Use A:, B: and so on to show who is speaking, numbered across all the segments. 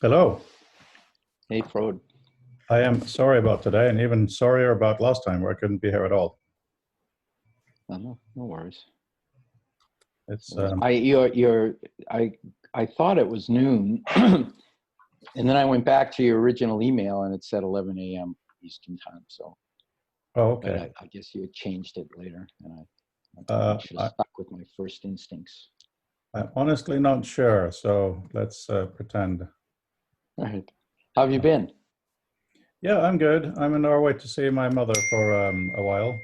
A: Hello.
B: Hey, Frode.
A: I am sorry about today and even sorrier about last time where I couldn't be here at all.
B: No worries.
A: It's
B: I thought it was noon, and then I went back to your original email and it said 11 a.m. Eastern time. So,
A: oh,
B: but
A: okay.
B: I guess you had changed it later, and I
A: Uh,
B: should have
A: I,
B: stuck with my first instincts.
A: I'm honestly not sure, so let's pretend.
B: All right. How have you
A: Uh,
B: been?
A: yeah, I'm good. I'm in Norway to see my mother for a while,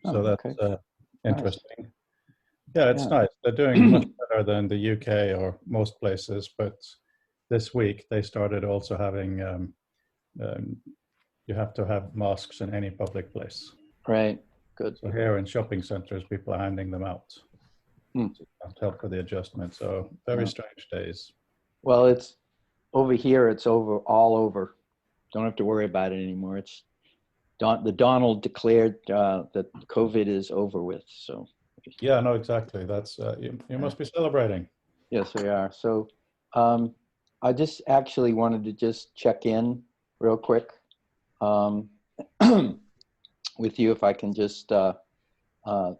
A: so
B: Oh,
A: that's
B: okay. Nice.
A: interesting. Yeah, it's
B: Yeah.
A: nice. They're doing much better than the UK or most places, but this week they started also having um, you have to have masks in any public place.
B: Right. Good.
A: So here in shopping centers, people are handing them out
B: Hmm.
A: to help with the adjustment. So very
B: Yeah.
A: strange days.
B: Well, it's over here. It's over all over. Don't have to worry about it anymore. The Donald declared that COVID is over with. So.
A: Yeah, no, exactly. That's you must be celebrating.
B: Yes, we are. So um, I just actually wanted to just check in real quick um, with you if I can uh,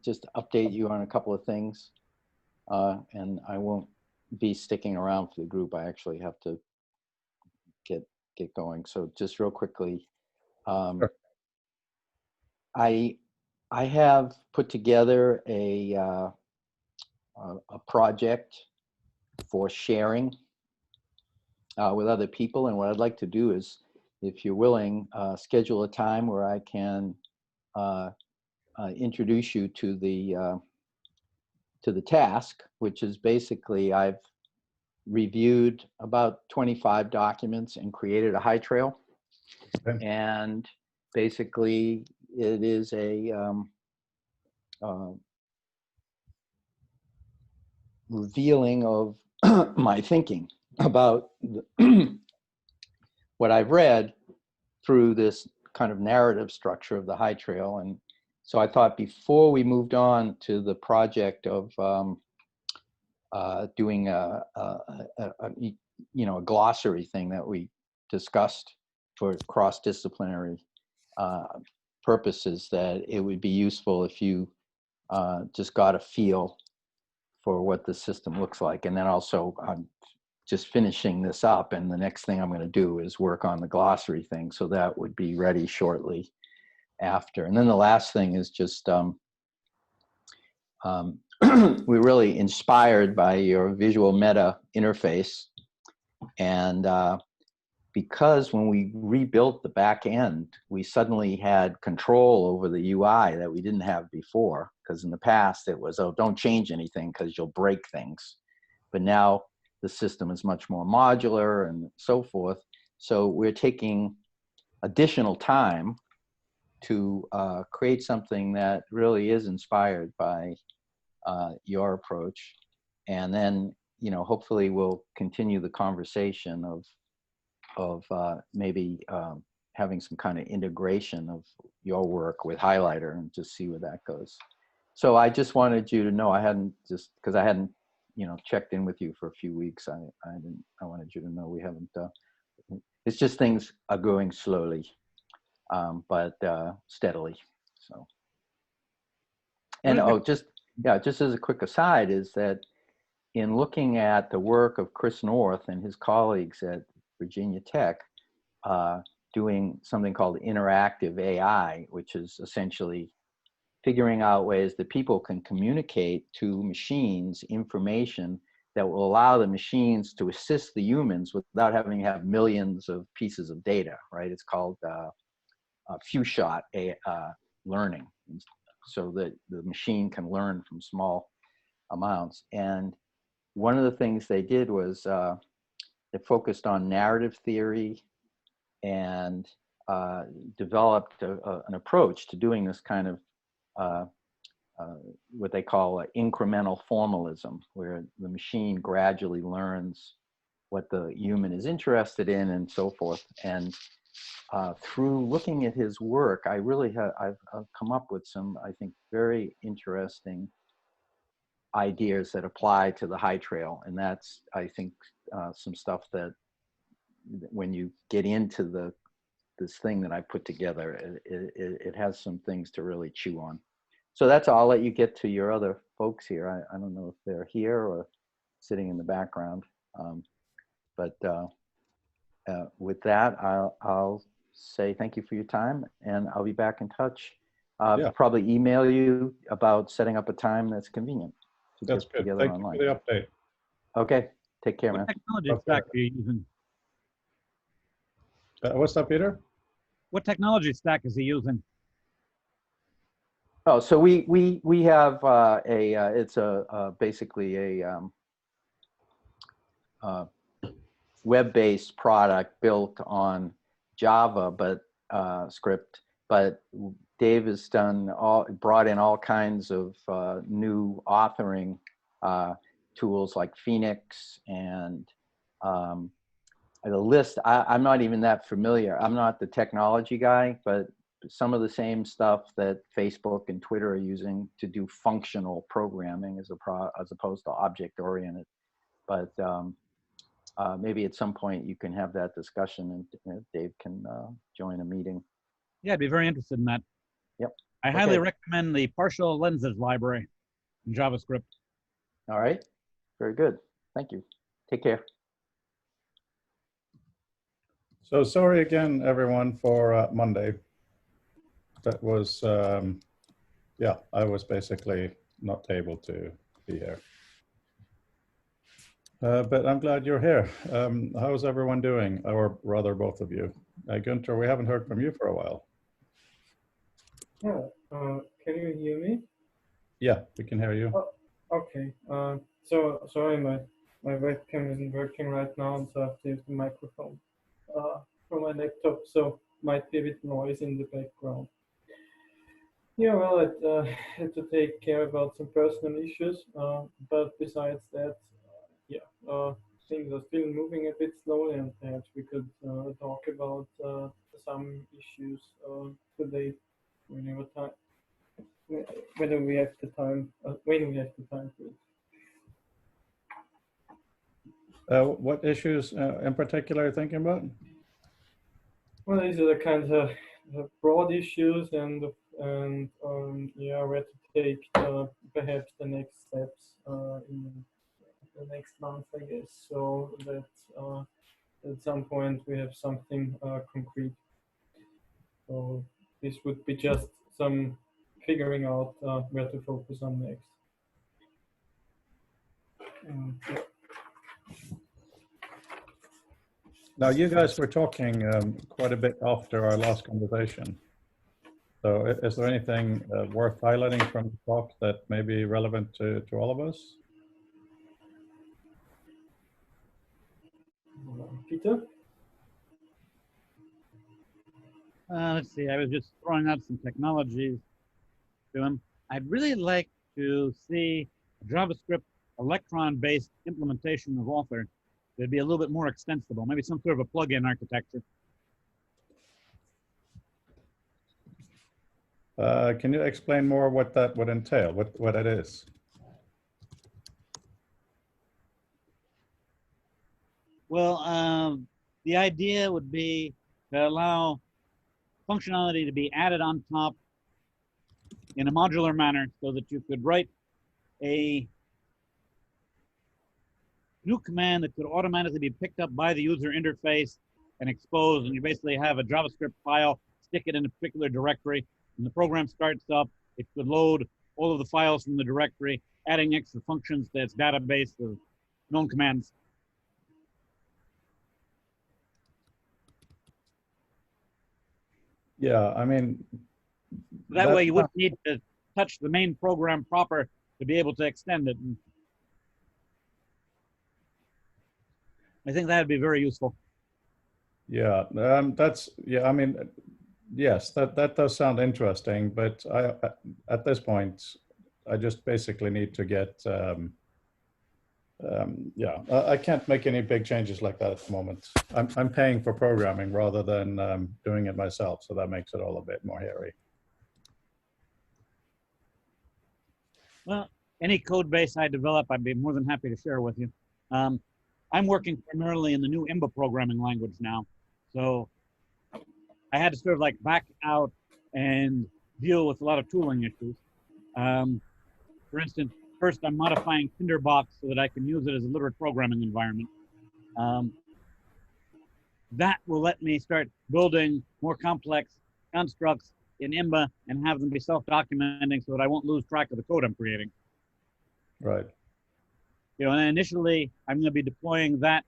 B: just update you on a couple of things. And I won't be sticking around for the group. I actually have to get going. So just real quickly, um,
A: Sure.
B: I I have put together a project for sharing with other people. And what I'd like to do is, if you're willing, schedule a time where I can uh, introduce you to the task, which is basically I've reviewed about 25 documents and created a high trail.
A: Okay.
B: And basically, it is a uh, revealing of my thinking about what I've read through this kind of narrative structure of the high trail. And so I thought before we moved on to the project of doing a glossary thing that we discussed for cross-disciplinary uh, purposes, that it would be useful if you just got a feel for what the system looks like. And then also I'm just finishing this up, and the next thing I'm going to do is work on the glossary thing. So that would be ready shortly after. And then the last thing is just we're really inspired by your visual meta interface. And because when we rebuilt the back end, we suddenly had control over the UI that we didn't have before. Because in the past it was, oh, don't change anything because you'll break things. But now the system is much more modular and so forth. So we're taking additional time to create something that really is inspired by your approach. And then, hopefully we'll continue the conversation of maybe having some kind of integration of your work with Highlighter and just see where that goes. So I just wanted you to know, because I hadn't, checked in with you for a few weeks. I wanted you to know we haven't, it's just things are going slowly, but steadily. So, and
A: Very good.
B: just as a quick aside, is that in looking at the work of Chris North and his colleagues at Virginia Tech, doing something called interactive AI, which is essentially figuring out ways that people can communicate to machines information that will allow the machines to assist the humans without having to have millions of pieces of data, right? It's called few shot learning, so that the machine can learn from small amounts. And one of the things they did was they focused on narrative theory and developed an approach to doing this kind of uh, what they call incremental formalism, where the machine gradually learns what the human is interested in and so forth. And through looking at his work, I've come up with some, I think, very interesting ideas that apply to the high trail. And that's, I think, some stuff that when you get into this thing that I put together, it has some things to really chew on. So that's all. I'll let you get to your other folks here. I don't know if they're here or sitting in the background. But with that, I'll say thank you for your time, and I'll be back in touch.
A: Yeah.
B: Probably email you about setting up a time that's convincient to
A: That's
B: get
A: good.
B: together
A: Thank
B: online.
A: you for the update.
B: Okay, take care, man.
C: What technology
A: Okay.
C: stack are you using?
A: What's up, Peter?
C: What technology stack is he using?
B: Oh, so we have it's basically a web-based product built on Java, but script. But Dave has brought in all kinds of new authoring tools like Phoenix and the list. I'm not even that familiar. I'm not the technology guy, but some of the same stuff that Facebook and Twitter are using to do functional programming as opposed to object-oriented. But maybe at some point you can have that discussion, and Dave can join a meeting.
C: Yeah, I'd be very interested in that.
B: Yep.
C: I highly recommend the partial lenses library in JavaScript.
B: All right. Very good. Thank you. Take care.
A: So sorry again, everyone, for Monday. That was, yeah, I was basically not able to be here. But I'm glad you're here. How's everyone doing? Or rather, both of you. Gunther, we haven't heard from you for a while.
D: Yeah, can you hear me?
A: Yeah, we can hear you.
D: Oh, okay. So sorry, my webcam isn't working right now, so I have to use the microphone from my laptop, so might be a bit noise in the background. Yeah, well, I had to take care about some personal issues, but besides that, yeah, things are still moving a bit slowly, and perhaps we could talk about some issues today whenever time. Whether we have the time, when we have the time to it.
A: What issues in particular are you thinking about?
D: Well, these are the kinds of broad issues, and yeah, where to take perhaps the next steps in the next month, I guess, so that at some point we have something concrete. So this would be just some figuring out where to focus on next. Yeah.
A: Now, you guys were talking quite a bit after our last conversation. So is there anything worth highlighting from the talk that may be relevant to all of us?
D: Peter?
C: Let's see, I was just throwing out some technologies to him. I'd really like to see a JavaScript Electron-based implementation of Author that'd be a little bit more extensible, maybe some sort of a plug-in architecture.
A: Can you explain more what that would entail, what it is?
C: Well, the idea would be to allow functionality to be added on top in a modular manner so that you could write a new command that could automatically be picked up by the user interface and exposed, and you basically have a JavaScript file, stick it in a particular directory. When the program starts up, it could load all of the files from the directory, adding extra functions to its database of known commands.
A: Yeah, I mean,
C: That way you wouldn't need to touch the main program proper to be able to extend it. And I think that'd be very useful.
A: Yeah, yeah, I mean, yes, that does sound interesting, but at this point, I just basically need to get, yeah, I can't make any big changes like that at the moment. I'm paying for programming rather than doing it myself, so that makes it all a bit more hairy.
C: Well, any code base I develop, I'd be more than happy to share with you. I'm working primarily in the new IMBA programming language now. So I had to sort of like back out and deal with a lot of tooling issues. For instance, first I'm modifying Tinderbox so that I can use it as a literate programming environment. That will let me start building more complex constructs in IMBA and have them be self-documenting so that I won't lose track of the code I'm creating.
A: Right.
C: You know, and initially I'm going to be deploying that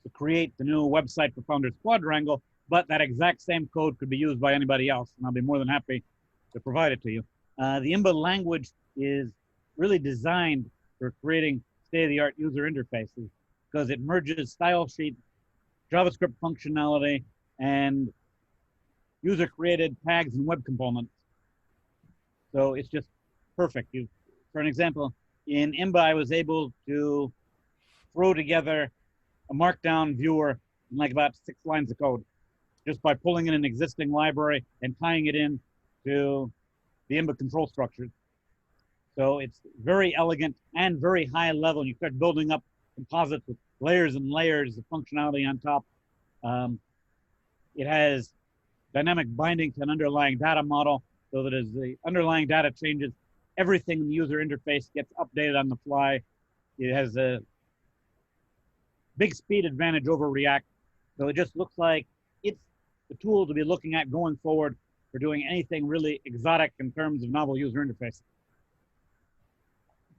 C: to create the new website for Founders Quadrangle, but that exact same code could be used by anybody else, and I'll be more than happy to provide it to you. The IMBA language is really designed for creating state-of-the-art user interfaces because it merges style sheet, JavaScript functionality, and user-created tags and web components. So it's just perfect. For an example, in IMBA, I was able to throw together a markdown viewer in like about 6 lines of code just by pulling in an existing library and tying it in to the IMBA control structures. So it's very elegant and very high level. You start building up composites with layers and layers of functionality on top. It has dynamic binding to an underlying data model so that as the underlying data changes, everything in the user interface gets updated on the fly. It has a big speed advantage over React. So it just looks like it's the tool to be looking at going forward for doing anything really exotic in terms of novel user interface.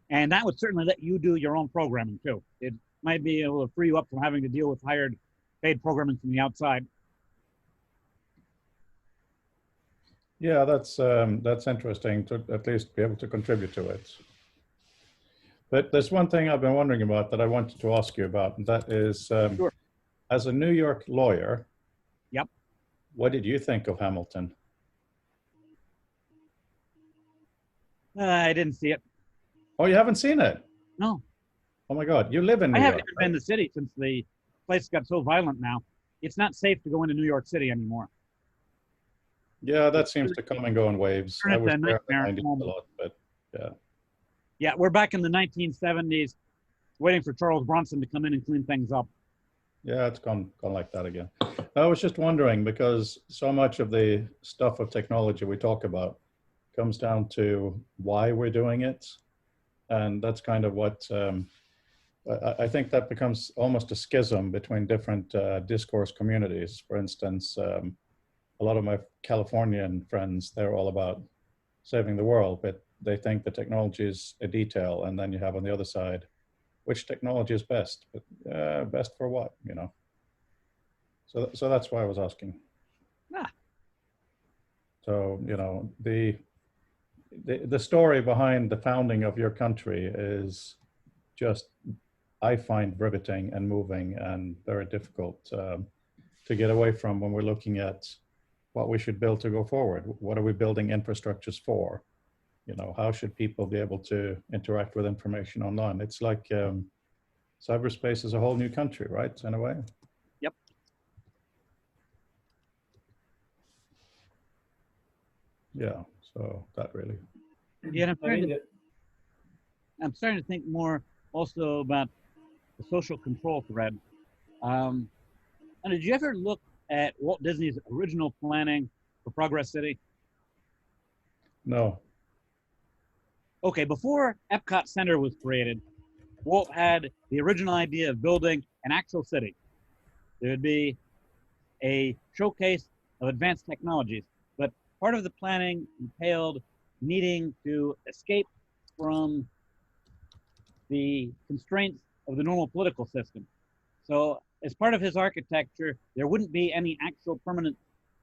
C: And that would certainly let you do your own programming too. It might be able to free you up from having to deal with hired paid programming from the outside.
A: Yeah, that's interesting to at least be able to contribute to it. But there's one thing I've been wondering about that I wanted to ask you about, and that is,
C: Sure.
A: As a New York lawyer,
C: Yep.
A: What did you think of Hamilton?
C: I didn't see it.
A: Oh, you haven't seen it?
C: No.
A: Oh my God, you live in New
C: I
A: York.
C: haven't even been to the city since the place got so violent now. It's not safe to go into New York City anymore.
A: Yeah, that seems to come and go in waves. I was there in the 90s a lot, but yeah.
C: Yeah, we're back in the 1970s, waiting for Charles Bronson to come in and clean things up.
A: Yeah, it's gone like that again. I was just wondering, because so much of the stuff of technology we talk about comes down to why we're doing it. And that's kind of what, I think that becomes almost a schism between different discourse communities. For instance, a lot of my Californian friends, they're all about saving the world, but they think the technology is a detail. And then you have on the other side, which technology is best, but best for what, you know? So that's why I was asking.
C: Ah.
A: So, you know, the story behind the founding of your country is just, I find riveting and moving and very difficult to get away from when we're looking at what we should build to go forward. What are we building infrastructures for? You know, how should people be able to interact with information online? It's like cyberspace is a whole new country, right? In a way.
C: Yep.
A: Yeah. So that really.
C: Yeah, and I'm starting to think more also about the social control thread. And did you ever look at Walt Disney's original planning for Progress City?
A: No.
C: Okay, before Epcot Center was created, Walt had the original idea of building an actual city. There would be a showcase of advanced technologies, but part of the planning entailed needing to escape from the constraints of the normal political system. So as part of his architecture, there wouldn't be any actual permanent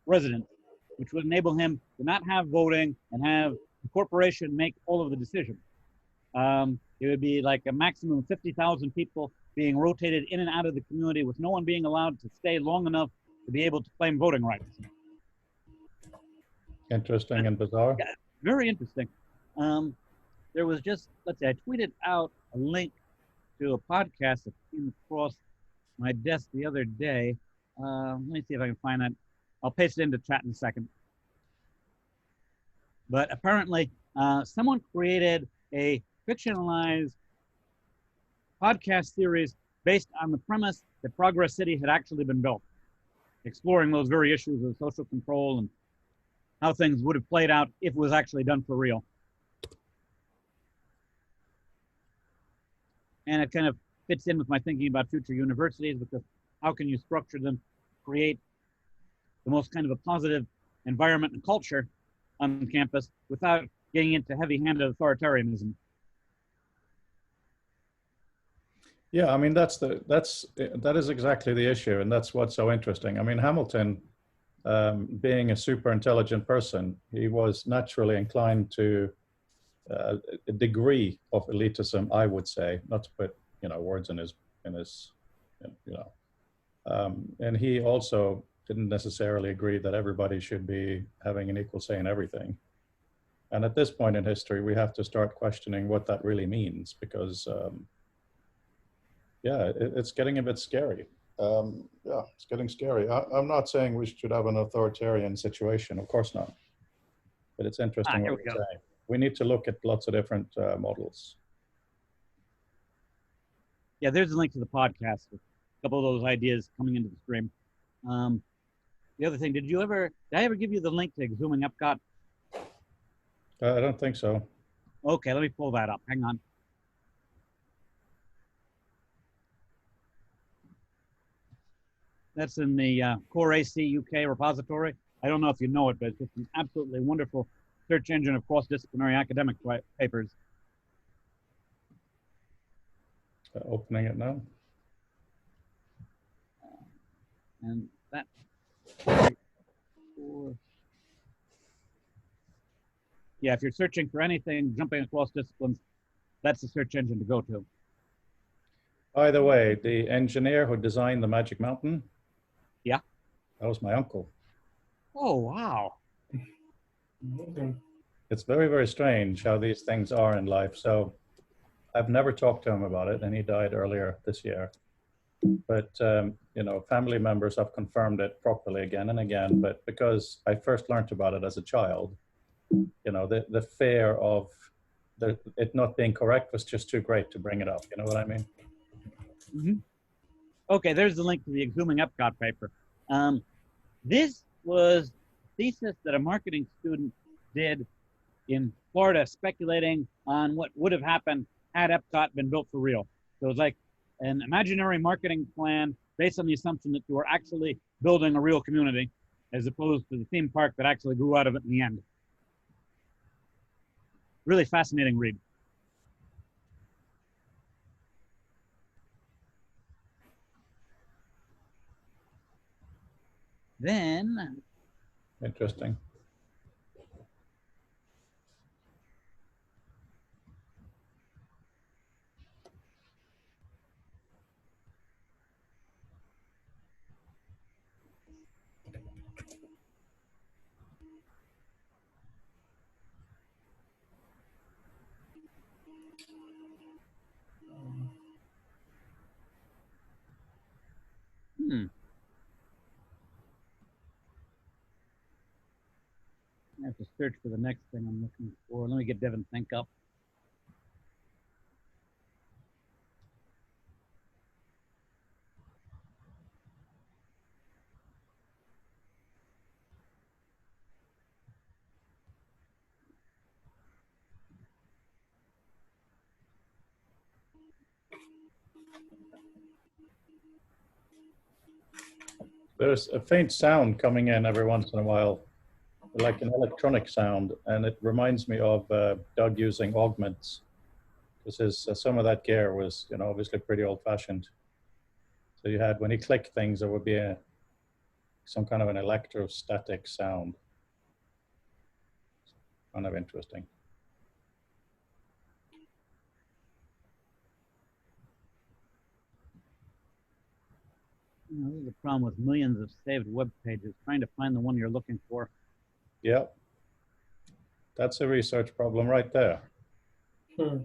C: residents, which would enable him to not have voting and have the corporation make all of the decisions. It would be like a maximum of 50,000 people being rotated in and out of the community with no one being allowed to stay long enough to be able to claim voting rights.
A: Interesting and bizarre.
C: Yeah, very interesting. There was just, let's see, I tweeted out a link to a podcast that came across my desk the other day. Let me see if I can find that. I'll paste it into chat in a second. But apparently, someone created a fictionalized podcast series based on the premise that Progress City had actually been built, exploring those very issues of social control and how things would have played out if it was actually done for real. And it kind of fits in with my thinking about future universities, because how can you structure them, create the most kind of a positive environment and culture on campus without getting into heavy-handed authoritarianism?
A: Yeah, I mean, that is exactly the issue, and that's what's so interesting. I mean, Hamilton, being a super intelligent person, he was naturally inclined to a degree of elitism, I would say, not to put words in his and he also didn't necessarily agree that everybody should be having an equal say in everything. And at this point in history, we have to start questioning what that really means, because yeah, it's getting a bit scary. Yeah, it's getting scary. I'm not saying we should have an authoritarian situation, of course not. But it's interesting what you're saying. We need to look at lots of different models.
C: Yeah, there's a link to the podcast with a couple of those ideas coming into the stream. The other thing, did I ever give you the link to Exhuming Epcot?
A: I don't think so.
C: Okay, let me pull that up. Hang on. That's in the Core AC UK repository. I don't know if you know it, but it's just an absolutely wonderful search engine of cross-disciplinary academic papers.
A: Opening it now.
C: And that, yeah, if you're searching for anything jumping across disciplines, that's the search engine to go to.
A: By the way, the engineer who designed the Magic Mountain,
C: yeah,
A: that was my uncle.
C: Oh, wow.
A: It's very, very strange how these things are in life. So I've never talked to him about it, and he died earlier this year. But family members have confirmed it properly again and again. But because I first learned about it as a child, the fear of it not being correct was just too great to bring it up. You know what I mean?
C: Mm-hmm. Okay, there's the link to the Exhuming Epcot paper. This was a thesis that a marketing student did in Florida, speculating on what would have happened had Epcot been built for real. So it was like an imaginary marketing plan based on the assumption that you were actually building a real community, as opposed to the theme park that actually grew out of it in the end. Really fascinating read. Then,
A: interesting.
C: I have to search for the next thing I'm looking for. Let me get Devin Think up.
A: There's a faint sound coming in every once in a while, like an electronic sound, and it reminds me of Doug using augments, because some of that gear was, obviously pretty old-fashioned. So you had, when he clicked things, there would be some kind of an electrostatic sound. Kind of interesting.
C: This is the problem with millions of saved web pages, trying to find the one you're looking for.
A: Yeah. That's a research problem right there. You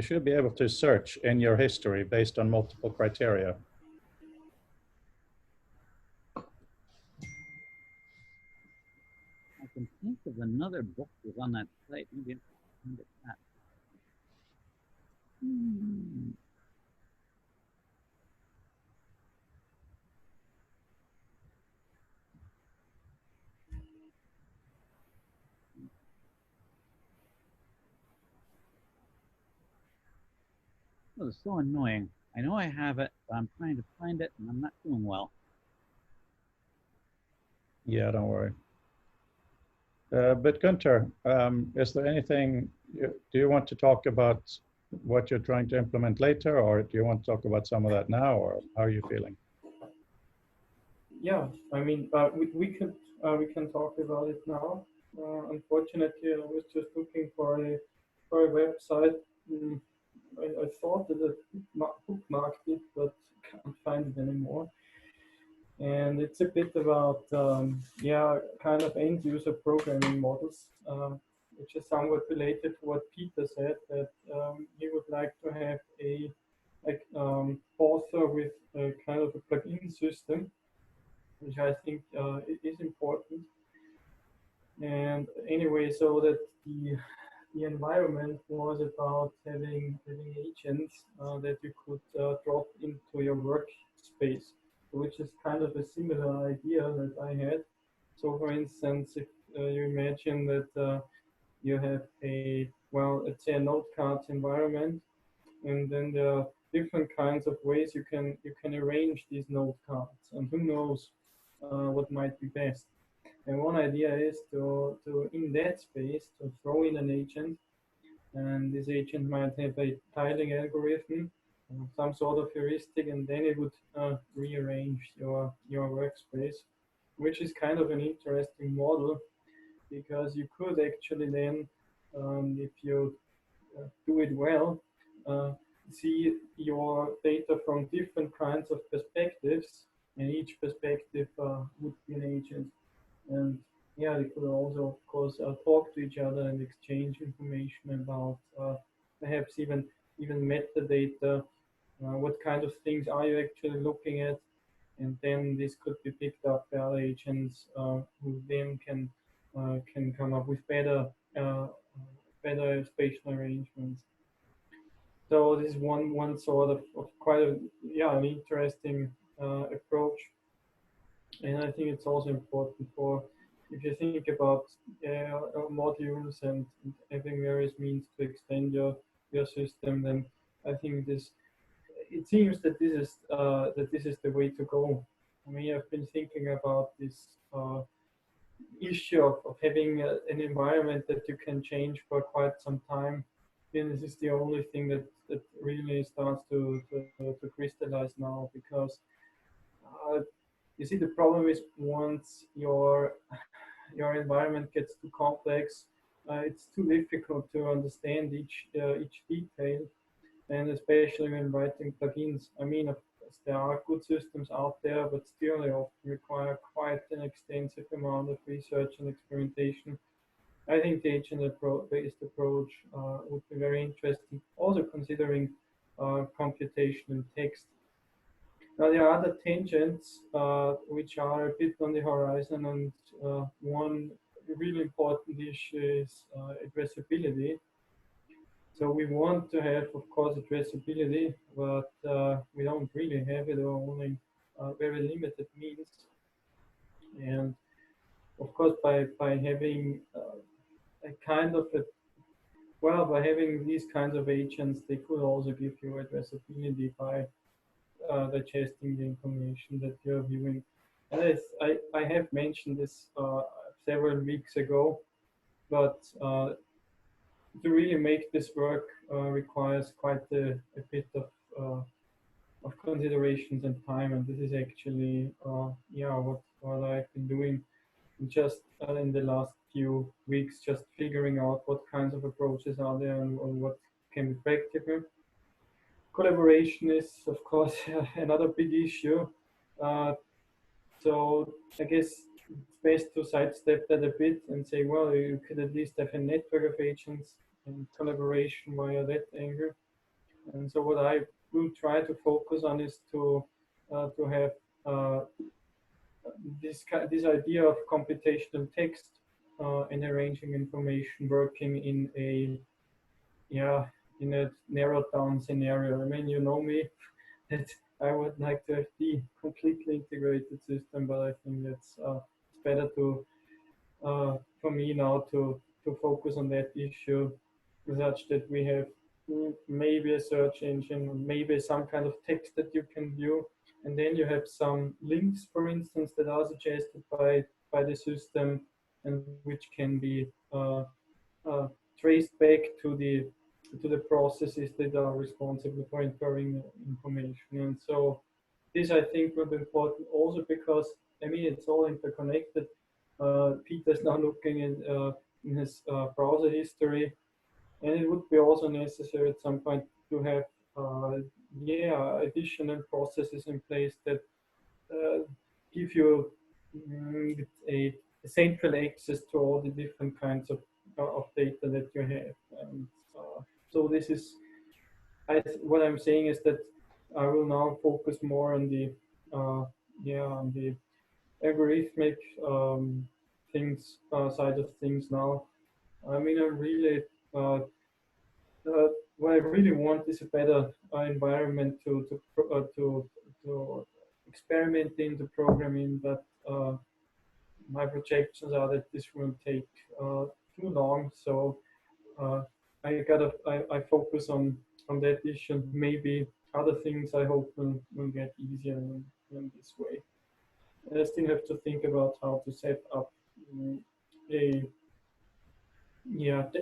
A: should be able to search in your history based on multiple criteria.
C: I can think of another book that was on that site. Maybe I can find it. Oh, it's so annoying. I know I have it, but I'm trying to find it and I'm not doing well.
A: Yeah, don't worry. But Gunther, is there anything, do you want to talk about what you're trying to implement later, or do you want to talk about some of that now, or how are you feeling?
D: Yeah, I mean, we can talk about it now. Unfortunately, I was just looking for a website. I thought that I bookmarked it, but can't find it anymore. And it's a bit about yeah, kind of end user programming models, which is somewhat related to what Peter said, that he would like to have a author with a kind of a plugin system, which I think is important. And anyway, so that the environment was about having agents that you could drop into your workspace, which is kind of a similar idea that I had. So, for instance, if you imagine that you have a, well, let's say a node cards environment, and then there are different kinds of ways you can arrange these node cards, and who knows what might be best. And one idea is to in that space to throw in an agent, and this agent might have a tiling algorithm, some sort of heuristic, and then it would rearrange your workspace, which is kind of an interesting model, because you could actually then, if you do it well, uh, see your data from different kinds of perspectives, and each perspective would be an agent. And yeah, they could also, of course, talk to each other and exchange information about perhaps even metadata. What kind of things are you actually looking at? And then this could be picked up by other agents who then can come up with uh, better spatial arrangements. So this is one sort of quite a, yeah, an interesting approach. And I think it's also important for, if you think about modules and having various means to extend your system, then I think it seems that this is the way to go. I mean, I've been thinking about this issue of having an environment that you can change for quite some time. And this is the only thing that really starts to crystallize now, because uh, you see, the problem is once your environment gets too complex, it's too difficult to understand each detail, and especially when writing plugins. I mean, of course, there are good systems out there, but still they often require quite an extensive amount of research and experimentation. I think the agent-based approach would be very interesting, also considering computation and text. Now, there are other tangents which are a bit on the horizon, and one really important issue is addressability. So we want to have, of course, addressability, but we don't really have it, or only very limited means. And of course, by having a kind of a, well, by having these kinds of agents, they could also give you addressability by digesting the information that you're viewing. And I have mentioned this several weeks ago, but to really make this work requires quite a bit of considerations and time. And this is actually, yeah, what I've been doing just in the last few weeks, just figuring out what kinds of approaches are there, and what can be practical. Collaboration is, of course, another big issue. Uh, so I guess it's best to sidestep that a bit and say, well, you could at least have a network of agents and collaboration via that angle. And so what I will try to focus on is to have uh, this idea of computational text and arranging information working in a, yeah, in a narrowed down scenario. I mean, you know me, that I would like to have the completely integrated system, but I think that's it's better to for me now to focus on that issue, such that we have maybe a search engine, maybe some kind of text that you can view, and then you have some links, for instance, that are suggested by the system, and which can be traced back to the processes that are responsible for inferring information. And so this, I think, will be important also because, I mean, it's all interconnected. Peter's now looking in his browser history, and it would be also necessary at some point to have additional processes in place that give you a central access to all the different kinds of data that you have. And so this is, what I'm saying is that I will now focus more on the on the algorithmic things side of things now. I mean, I'm really what I really want is a better environment to experiment in the programming, but my projections are that this will take too long. So I focus on that issue. Maybe other things I hope will get easier in this way. And I still have to think about how to set up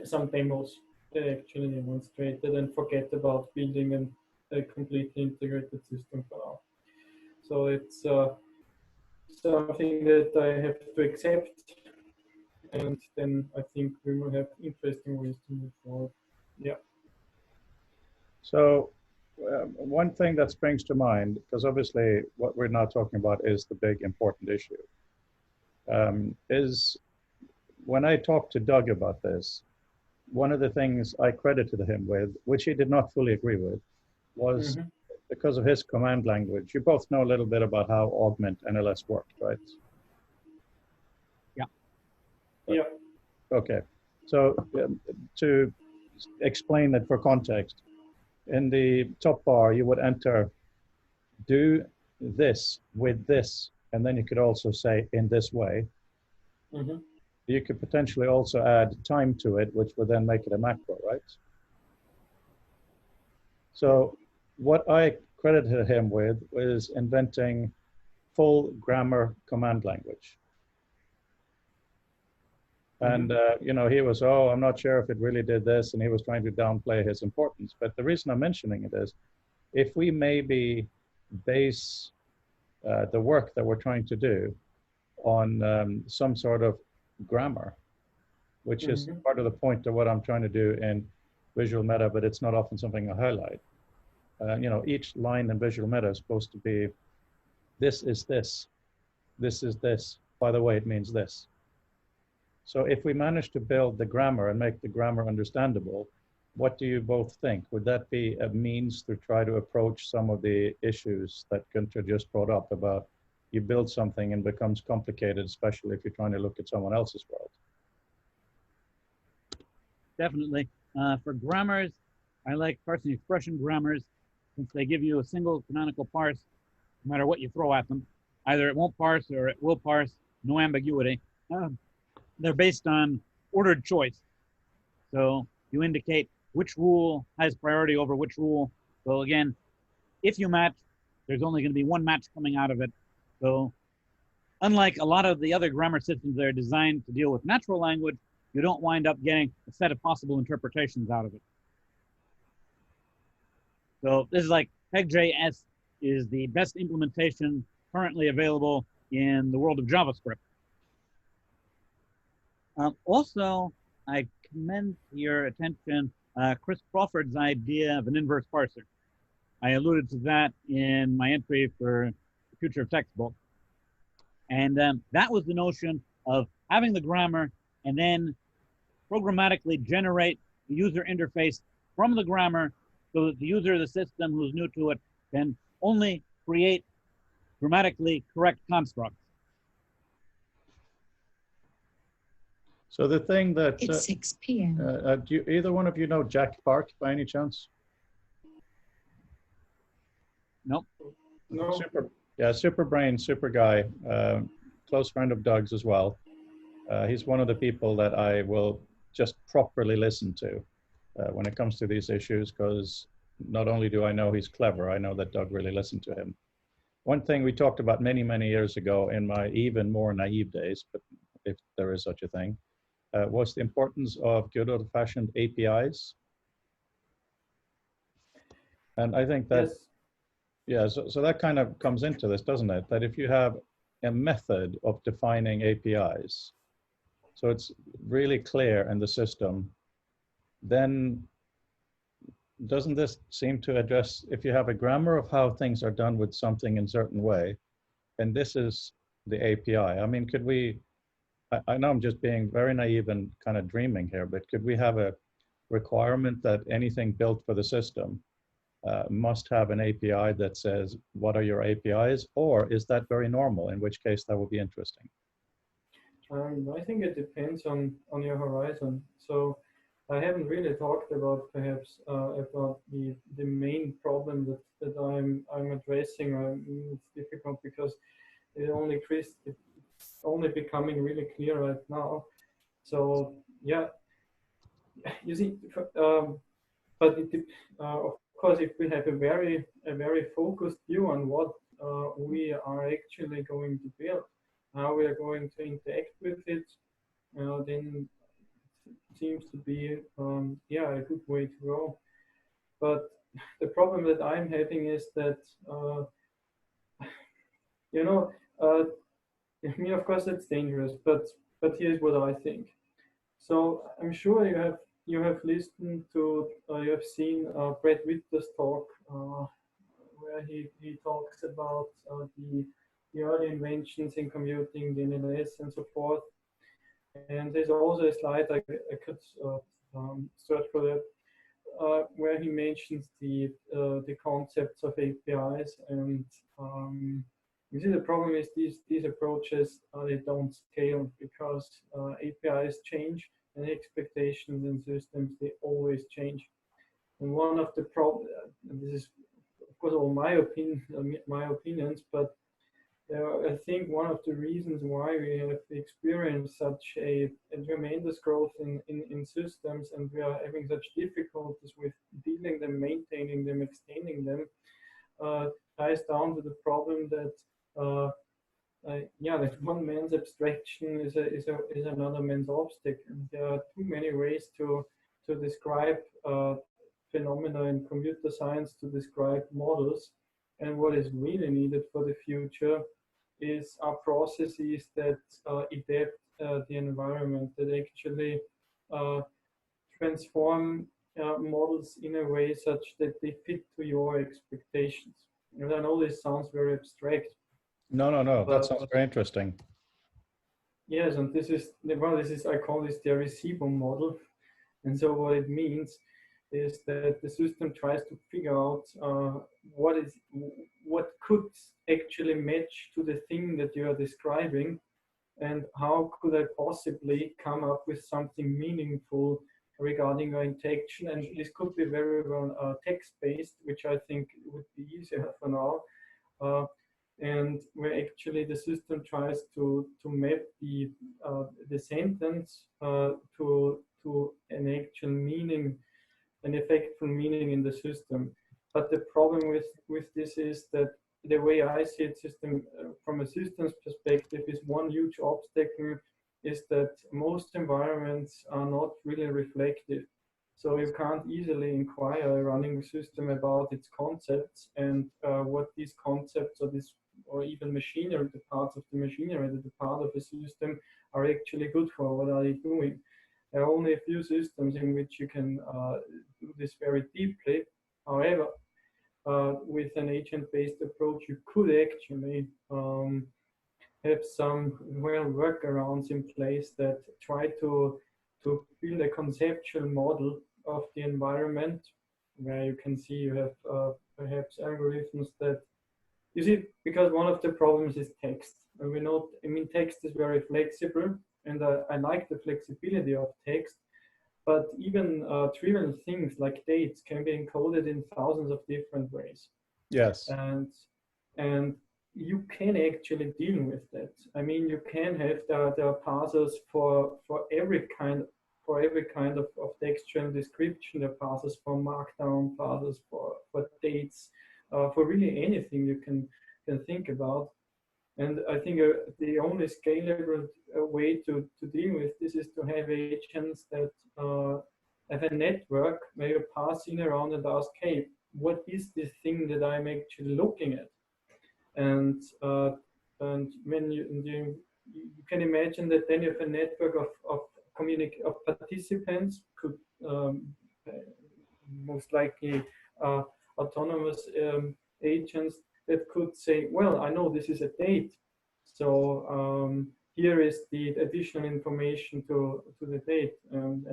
D: some demos that actually demonstrated, and forget about building a completely integrated system for now. So it's something that I have to accept, and then I think we will have interesting ways to move forward. Yeah.
A: So one thing that springs to mind, because obviously what we're now talking about is the big important issue, is when I talked to Doug about this, one of the things I credited him with, which he did not fully agree with, was because of his command language. You both know a little bit about how Augment NLS worked, right?
C: Yeah.
D: Yeah.
A: Okay. So to explain it for context, in the top bar, you would enter do this with this, and then you could also say in this way. You could potentially also add time to it, which would then make it a macro, right? So what I credited him with was inventing full grammar command language. And, you know, he was, oh, I'm not sure if it really did this, and he was trying to downplay his importance. But the reason I'm mentioning it is, if we maybe base the work that we're trying to do on some sort of grammar, which is part of the point of what I'm trying to do in Visual Meta, but it's not often something I highlight. You know, each line in Visual Meta is supposed to be, this is this, this is this, by the way, it means this. So if we manage to build the grammar and make the grammar understandable, what do you both think? Would that be a means to try to approach some of the issues that Günther just brought up about you build something and becomes complicated, especially if you're trying to look at someone else's world?
C: Definitely. For grammars, I like parsing expression grammars, since they give you a single canonical parse, no matter what you throw at them. Either it won't parse or it will parse, no ambiguity. They're based on ordered choice. So you indicate which rule has priority over which rule. So again, if you match, there's only going to be one match coming out of it. So unlike a lot of the other grammar systems that are designed to deal with natural language, you don't wind up getting a set of possible interpretations out of it. So this is like PegJS is the best implementation currently available in the world of JavaScript. Also, I commend your attention Chris Crawford's idea of an inverse parser. I alluded to that in my entry for the Future of Textbook. And that was the notion of having the grammar and then programmatically generate the user interface from the grammar so that the user of the system who's new to it can only create grammatically correct constructs.
A: So the thing that...
E: It's 6 p.m.
A: Do either one of you know Jack Park by any chance?
C: Nope.
D: No.
A: Super brain, super guy, close friend of Doug's as well. He's one of the people that I will just properly listen to. when it comes to these issues, because not only do I know he's clever, I know that Doug really listened to him. One thing we talked about many, many years ago in my even more naive days, but if there is such a thing, was the importance of good old-fashioned APIs. And I think that,
D: Yes.
A: yeah, so that kind of comes into this, doesn't it? That if you have a method of defining APIs, so it's really clear in the system, then doesn't this seem to address, if you have a grammar of how things are done with something in a certain way, and this is the API. I mean, could we, I know I'm just being very naive and kind of dreaming here, but could we have a requirement that anything built for the system must have an API that says, what are your APIs? Or is that very normal, in which case that would be interesting?
D: I think it depends on your horizon. So I haven't really talked about perhaps about the main problem that I'm addressing. It's difficult because it's only becoming really clear right now. So yeah, you see, but of course, if we have a very focused view on what we are actually going to build, how we are going to interact with it, then it seems to be yeah, a good way to go. But the problem that I'm having is that you know, I mean, of course, it's dangerous, but here's what I think. So I'm sure you have listened to you have seen Brad Whitter's talk where he talks about the early inventions in computing, the NLS and so forth. And there's also a slide I could search for that where he mentions the concepts of APIs. And you see, the problem is these approaches they don't scale because APIs change and expectations in systems they always change. And one of the problems, this is of course all my opinions, but I think one of the reasons why we have experienced such a tremendous growth in systems and we are having such difficulties with dealing them, maintaining them, extending them, ties down to the problem that yeah, that one man's abstraction is another man's obstacle. And there are too many ways to describe phenomena in computer science, to describe models. And what is really needed for the future is our processes that adapt the environment, that actually transform models in a way such that they fit to your expectations. And I know this sounds very abstract.
A: No, that sounds very interesting.
D: Yes, and this is, well, I call this the Arecibo model. And so what it means is that the system tries to figure out what could actually match to the thing that you are describing, and how could I possibly come up with something meaningful regarding your interaction. And this could be very well text-based, which I think would be easier for now. And where actually the system tries to map the sentence to an actual meaning, an effectful meaning in the system. But the problem with this is that the way I see it, from a systems perspective, is one huge obstacle is that most environments are not really reflective. So you can't easily inquire a running system about its concepts and what these concepts or even machinery, the parts of the machinery that are part of a system are actually good for. What are they doing? There are only a few systems in which you can do this very deeply. However, with an agent-based approach, you could actually have some workarounds in place that try to build a conceptual model of the environment, where you can see you have perhaps algorithms that, you see, because one of the problems is text. And we know, I mean, text is very flexible, and I like the flexibility of text, but even trivial things like dates can be encoded in thousands of different ways.
A: Yes.
D: And you can actually deal with that. I mean, you can have there are parsers for for every kind of textual description. There are parsers for markdown, parsers for dates, for really anything you can think about. And I think the only scalable way to deal with this is to have agents that have a network where you pass in around and ask, hey, what is this thing that I'm actually looking at? And when you can imagine that then you have a network of participants, could most likely autonomous agents that could say, well, I know this is a date, so here is the additional information to the date.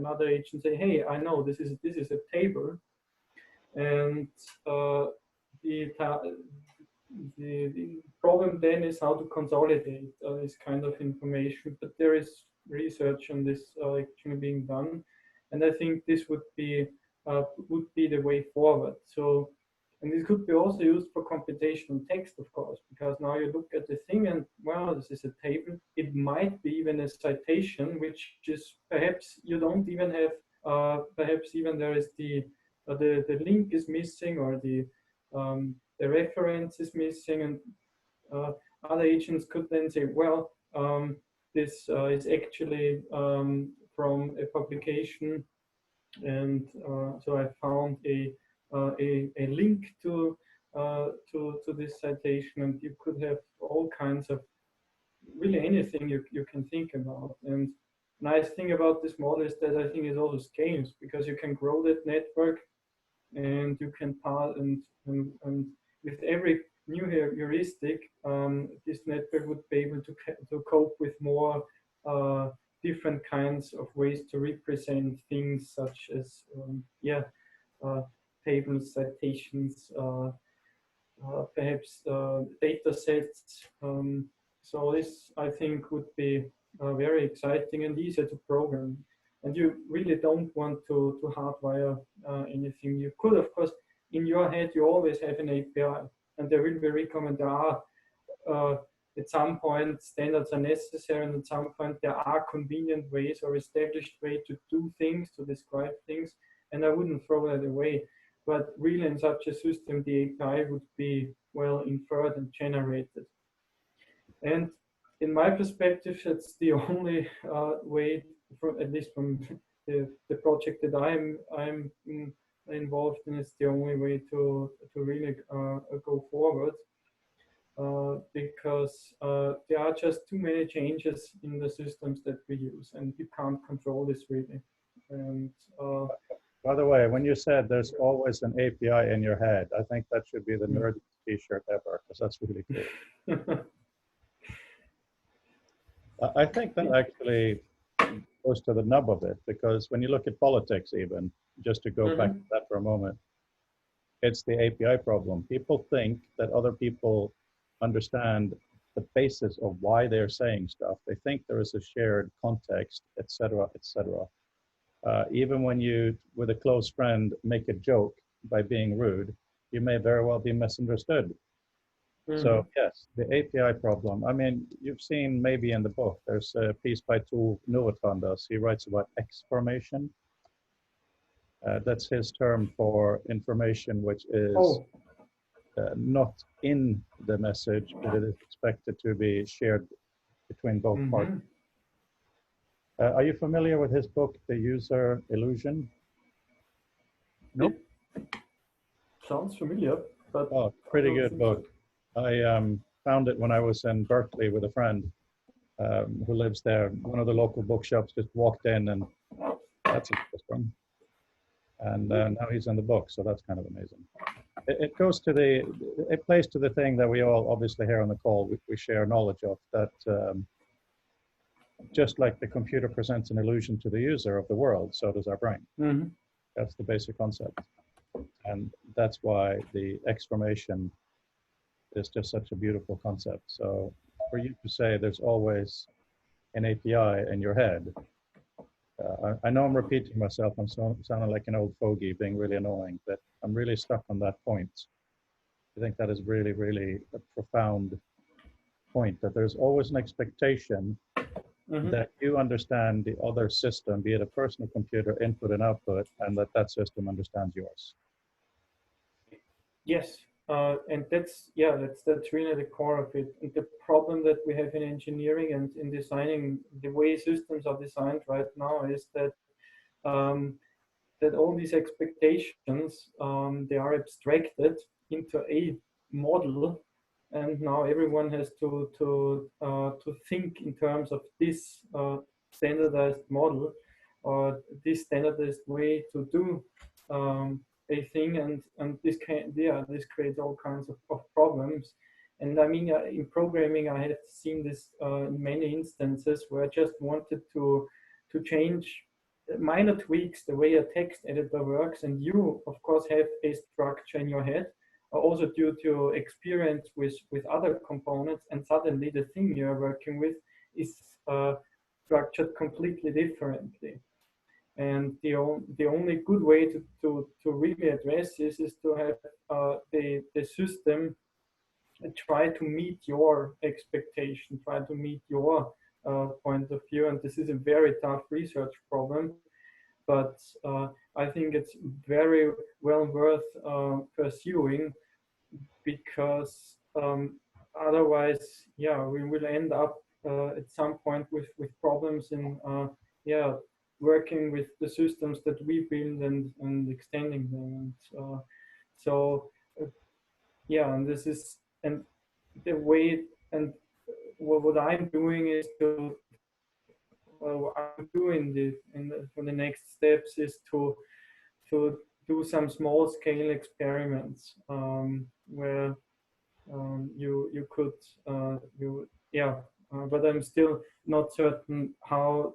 D: Another agent say, hey, I know this is a table, and the problem then is how to consolidate this kind of information. But there is research on this actually being done, and I think this would be the way forward. So, and this could be also used for computational text, of course, because now you look at the thing and, well, this is a table. It might be even a citation, which is perhaps you don't even have, perhaps even there is the link is missing, or the reference is missing, and other agents could then say, well, this is actually from a publication, and so I found a link to this citation, and you could have all kinds of really anything you can think about. And nice thing about this model is that I think it also scales, because you can grow that network, and you can pass, and with every new heuristic, this network would be able to cope with more different kinds of ways to represent things, such as tables, citations, perhaps data sets. So this, I think, would be very exciting and easier to program. And you really don't want to hardwire anything. You could, of course, in your head, you always have an API, and there will be recommend. There are at some point standards are necessary, and at some point there are convenient ways or established way to do things, to describe things, and I wouldn't throw that away. But really, in such a system, the API would be well inferred and generated. And in my perspective, it's the only way, at least from the project that I'm involved in, it's the only way to really go forward, because there are just too many changes in the systems that we use, and you can't control this really. And
A: by the way, when you said there's always an API in your head, I think that should be the nerdiest t-shirt ever, because that's really cool. I think that actually goes to the nub of it, because when you look at politics, even, just to go back to that for a moment, it's the API problem. People think that other people understand the basis of why they're saying stuff. They think there is a shared context, etc., etc. Even when you, with a close friend, make a joke by being rude, you may very well be misunderstood. So yes, the API problem. I mean, you've seen maybe in the book, there's a piece by Tor Novatrandas. He writes about X-formation. That's his term for information which is not in the message, but it is expected to be shared between both parties. Are you familiar with his book, The User Illusion?
C: Nope.
D: Sounds familiar, but
A: pretty good book. I found it when I was in Berkeley with a friend who lives there. One of the local bookshops, just walked in, and that's interesting. And now he's in the book, so that's kind of amazing. It goes to it plays to the thing that we all obviously here on the call we share knowledge of, that just like the computer presents an illusion to the user of the world, so does our brain. That's the basic concept, and that's why the X-formation is just such a beautiful concept. So for you to say there's always an API in your head, I know I'm repeating myself, I'm sounding like an old fogey, being really annoying, but I'm really stuck on that point. I think that is really, really a profound point, that there's always an expectation
D: Mhm.
A: that you understand the other system, be it a personal computer input and output, and that that system understands yours.
D: Yes, and that's yeah, that's really the core of it. And the problem that we have in engineering and in designing the way systems are designed right now is that um, that all these expectations they are abstracted into a model, and now everyone has to think in terms of this standardized model or this standardized way to do a thing, and this can yeah this creates all kinds of problems. And I mean in programming I have seen this in many instances where I just wanted to change minor tweaks the way a text editor works, and you of course have a structure in your head also due to experience with other components, and suddenly the thing you're working with is structured completely differently. And the only good way to really address this is to have the system try to meet your expectation, try to meet your point of view. And this is a very tough research problem, but I think it's very well worth pursuing, because otherwise, yeah, we will end up at some point with problems in yeah working with the systems that we build and extending them. And so yeah, and this is and the way and what I'm doing is to what I'm doing for the next steps is to do some small scale experiments where you could you yeah but I'm still not certain how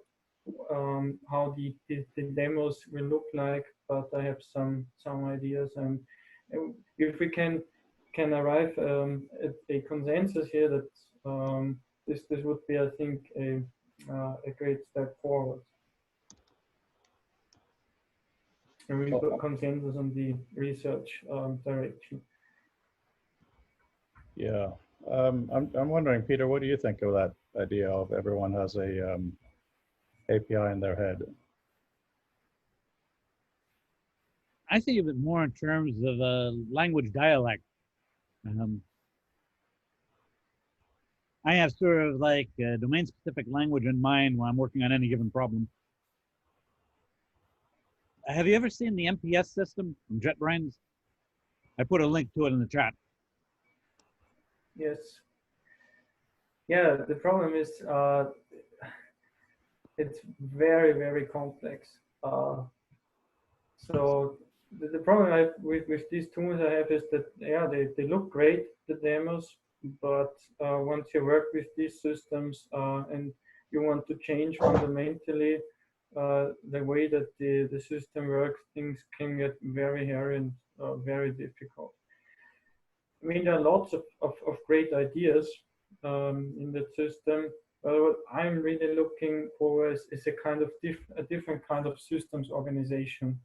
D: the demos will look like, but I have some ideas. And if we can arrive at a consensus here that this would be, I think, a great step forward. And we got consensus on the research direction.
A: Yeah. I'm wondering, Peter, what do you think of that idea of everyone has a API in their head?
C: I think of it more in terms of a language dialect. I have sort of like a domain-specific language in mind when I'm working on any given problem. Have you ever seen the MPS system from JetBrains? I put a link to it in the chat.
D: Yes. Yeah, the problem is it's very, very complex. So the problem I have with these tools I have is that, yeah, they look great, the demos, but once you work with these systems and you want to change fundamentally the way that the system works, things can get very hairy and very difficult. I mean, there are lots of great ideas in the system. What I'm really looking for is a kind of a different kind of systems organization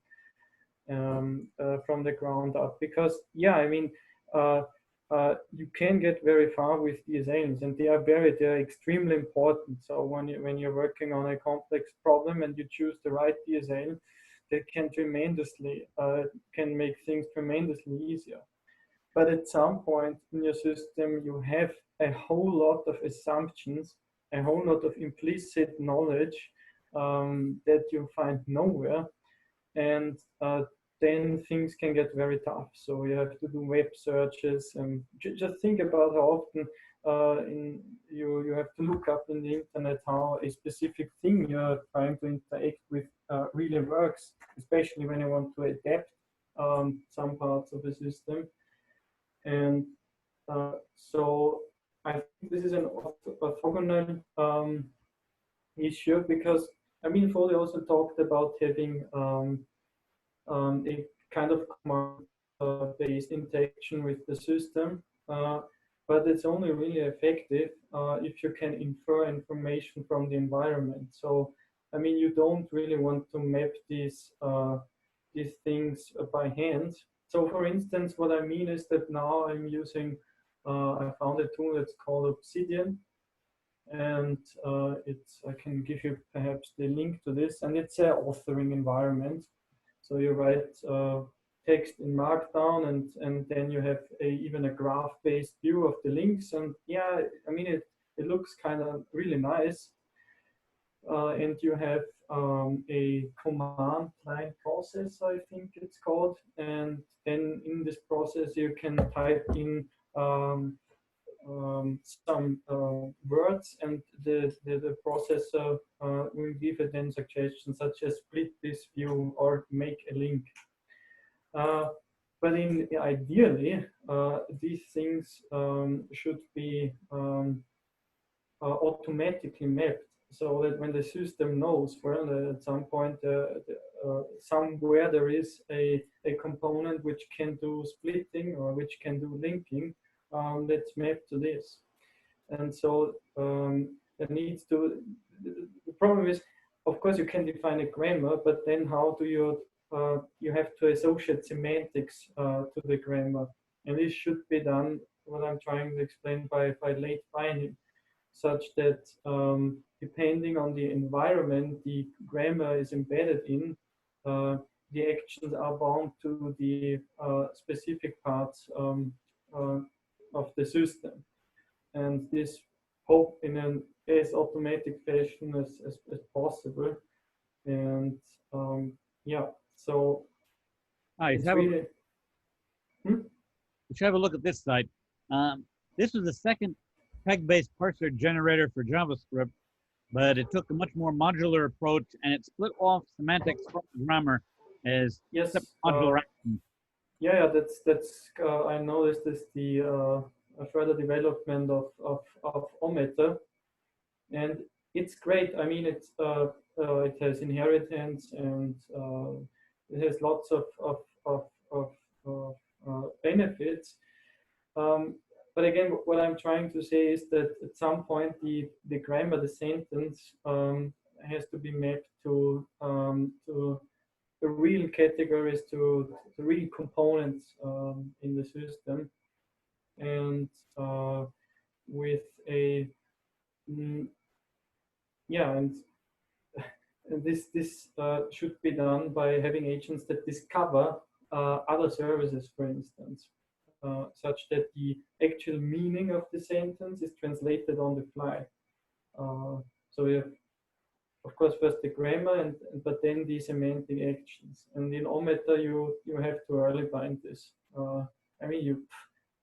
D: from the ground up. Because, yeah, I mean, you can get very far with DSLs, and they're extremely important. So when you're working on a complex problem and you choose the right DSL, they can tremendously can make things tremendously easier. But at some point in your system, you have a whole lot of assumptions, a whole lot of implicit knowledge that you find nowhere. And then things can get very tough. So you have to do web searches, and just think about how often you have to look up in the internet how a specific thing you're trying to interact with really works, especially when you want to adapt some parts of the system. And so I think this is an orthogonal issue, because I mean, Foley also talked about having a kind of command-based interaction with the system, but it's only really effective if you can infer information from the environment. So, I mean, you don't really want to map these things by hand. So, for instance, what I mean is that now I'm using, I found a tool that's called Obsidian, and I can give you perhaps the link to this, and it's an authoring environment. So you write text in Markdown, and then you have even a graph-based view of the links, and yeah, I mean it looks kind of really nice. And you have a command line process, I think it's called, and then in this process you can type in some words, and the processor will give it then suggestions such as split this view or make a link. But ideally, these things should be automatically mapped, so that when the system knows, well, at some point somewhere there is a component which can do splitting or which can do linking, let's map to this. And so it needs to, the problem is, of course, you can define a grammar, but then how do you have to associate semantics to the grammar, and this should be done, what I'm trying to explain, by late binding, such that depending on the environment the grammar is embedded in, the actions are bound to the specific parts of the system. And this hope in an as automatic fashion as possible. And yeah, so
C: Nice.
D: it's really...
C: We should have a look at this site. This was the second peg-based parser generator for JavaScript, but it took a much more modular approach, and it split off semantics from grammar as
D: Yes,
C: modular actions.
D: yeah, that's I noticed this, the further development of Augmented, and it's great. I mean, it has inheritance, and it has lots of benefits. But again, what I'm trying to say is that at some point the grammar, the sentence, has to be mapped to the real categories, to the real components in the system, and with a yeah, and this should be done by having agents that discover other services, for instance, such that the actual meaning of the sentence is translated on the fly. So we have, of course, first the grammar, but then the semantic actions. And in Augmented, you have to early bind this. I mean,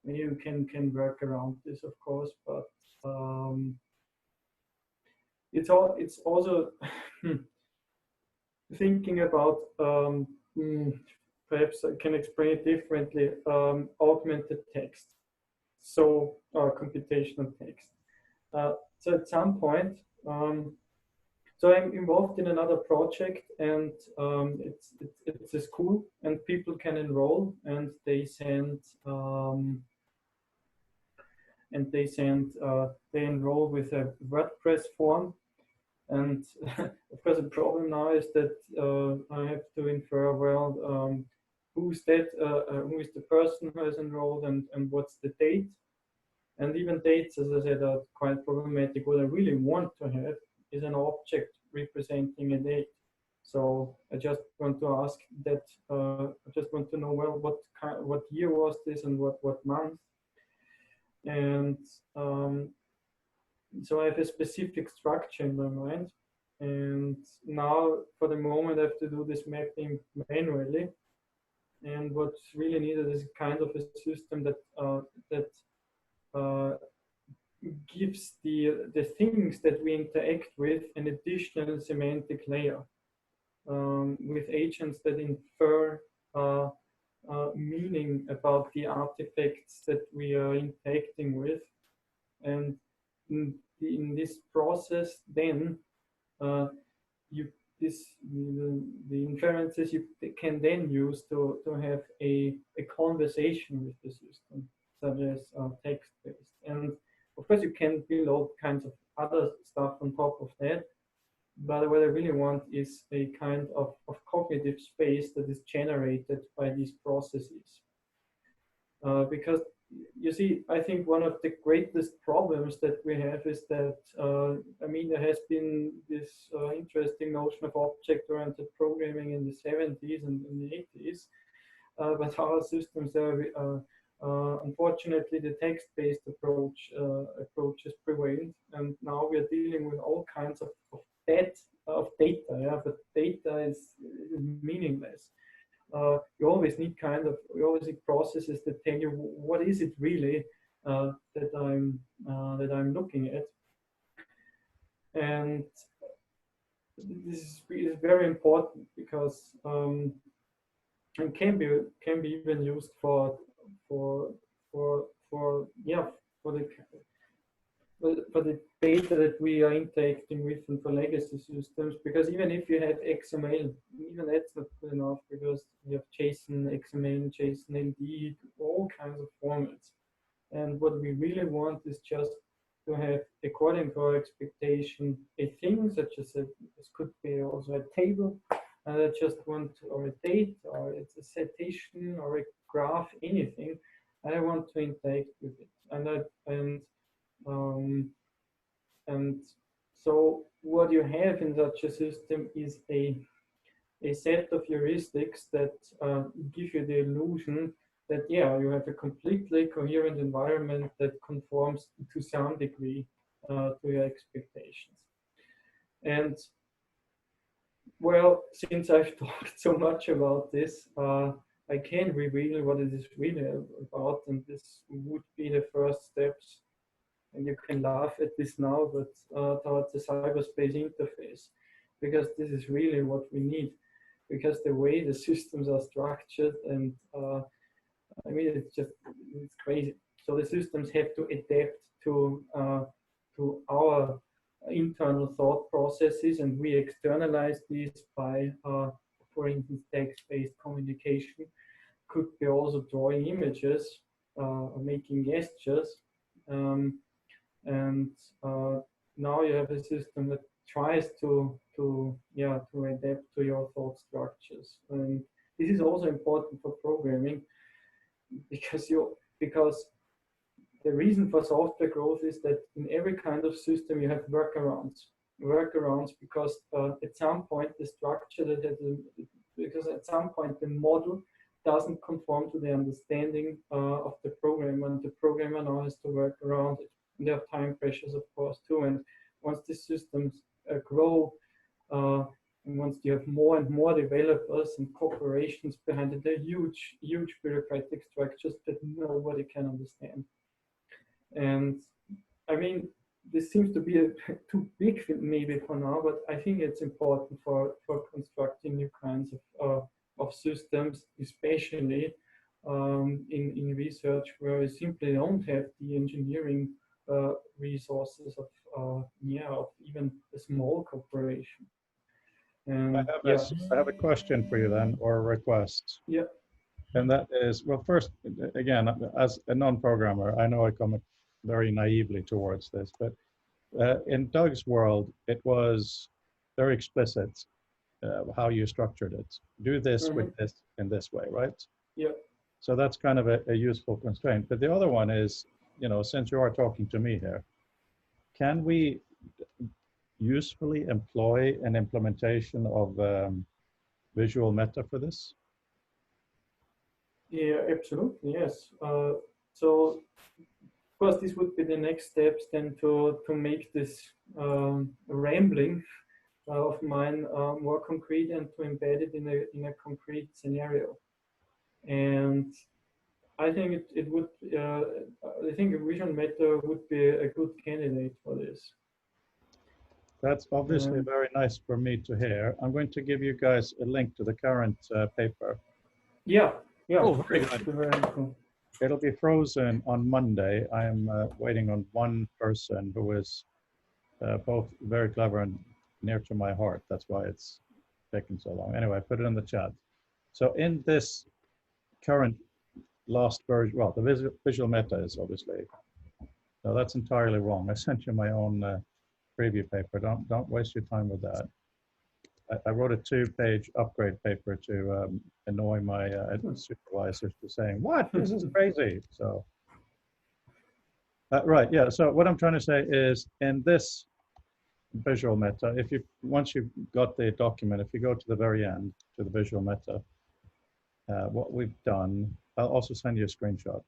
D: you can work around this, of course, but it's also thinking about, perhaps I can explain it differently, augmented text, so computational text. So at some point, so I'm involved in another project, and it's a school, and people can enroll, and they enroll with a WordPress form. And of course, the problem now is that I have to infer, well, who is the person who has enrolled, and what's the date. And even dates, as I said, are quite problematic. What I really want to have is an object representing a date. So I just want to ask that, I just want to know, well, what year was this, and what month. And so I have a specific structure in my mind, and now for the moment I have to do this mapping manually. And what's really needed is kind of a system that gives the things that we interact with an additional semantic layer, with agents that infer meaning about the artifacts that we are interacting with. And in this process, then the inferences you can then use to have a conversation with the system, such as text-based. And of course, you can build all kinds of other stuff on top of that. But what I really want is a kind of cognitive space that is generated by these processes. Because you see, I think one of the greatest problems that we have is that, I mean, there has been this interesting notion of object-oriented programming in the 70s and in the 80s, but our systems are, unfortunately, the text-based approach is prevalent, and now we are dealing with all kinds of data, yeah, but data is meaningless. You always need you always need processes that tell you what is it really that I'm looking at, and this is very important because it can be even used for yeah, for the data that we are interacting with and for legacy systems, because even if you have XML, even that's not good enough, because you have JSON, XML, JSON, LD, all kinds of formats. And what we really want is just to have, according to our expectation, a thing such as this could be also a table, and I just want, or a date, or it's a citation, or a graph, anything, and I want to interact with it. And so what you have in such a system is a set of heuristics that give you the illusion that, yeah, you have a completely coherent environment that conforms to some degree to your expectations. And well, since I've talked so much about this, I can reveal what it is really about, and this would be the first steps. And you can laugh at this now, but towards the cyberspace interface, because this is really what we need, because the way the systems are structured, and I mean, it's crazy. So the systems have to adapt to our internal thought processes, and we externalize these by, for instance, text-based communication. Could be also drawing images, or making gestures. And now you have a system that tries to adapt to your thought structures, and this is also important for programming, because the reason for software growth is that in every kind of system you have workarounds because at some point the structure because at some point the model doesn't conform to the understanding of the programmer, and the programmer now has to work around it. And there are time pressures, of course, too. And once the systems grow, and once you have more and more developers and corporations behind it, they're huge bureaucratic structures that nobody can understand. And I mean, this seems to be too big maybe for now, but I think it's important for constructing new kinds of systems, especially in research where we simply don't have the engineering resources of even a small corporation. And
A: I have a question for you then, or a request.
D: Yeah.
A: And that is, well, first, again, as a non-programmer, I know I come very naively towards this, but in Doug's world, it was very explicit how you structured it. Do this with this in this way, right?
D: Yeah.
A: So that's kind of a useful constraint. But the other one is, since you are talking to me here, can we usefully employ an implementation of visual meta for this?
D: Yeah, absolutely, yes. So, of course, this would be the next steps then to make this rambling of mine more concrete and to embed it in a concrete scenario. And I think it would. I think a visual meta would be a good candidate for this.
A: That's obviously very nice for me to hear. I'm going to give you guys a link to the current paper.
D: Yeah.
C: Oh, very good.
D: Very cool.
A: It'll be frozen on Monday. I am waiting on one person who is both very clever and near to my heart. That's why it's taking so long. Anyway, I put it in the chat. So in this current last version, well, the visual meta is obviously, no, that's entirely wrong. I sent you my own preview paper. Don't waste your time with that. I wrote a 2-page upgrade paper to annoy my supervisors to saying, what, this is crazy. So Right, yeah. So what I'm trying to say is in this visual meta, if you, once you've got the document, if you go to the very end, to the visual meta, what we've done, I'll also send you a screenshot.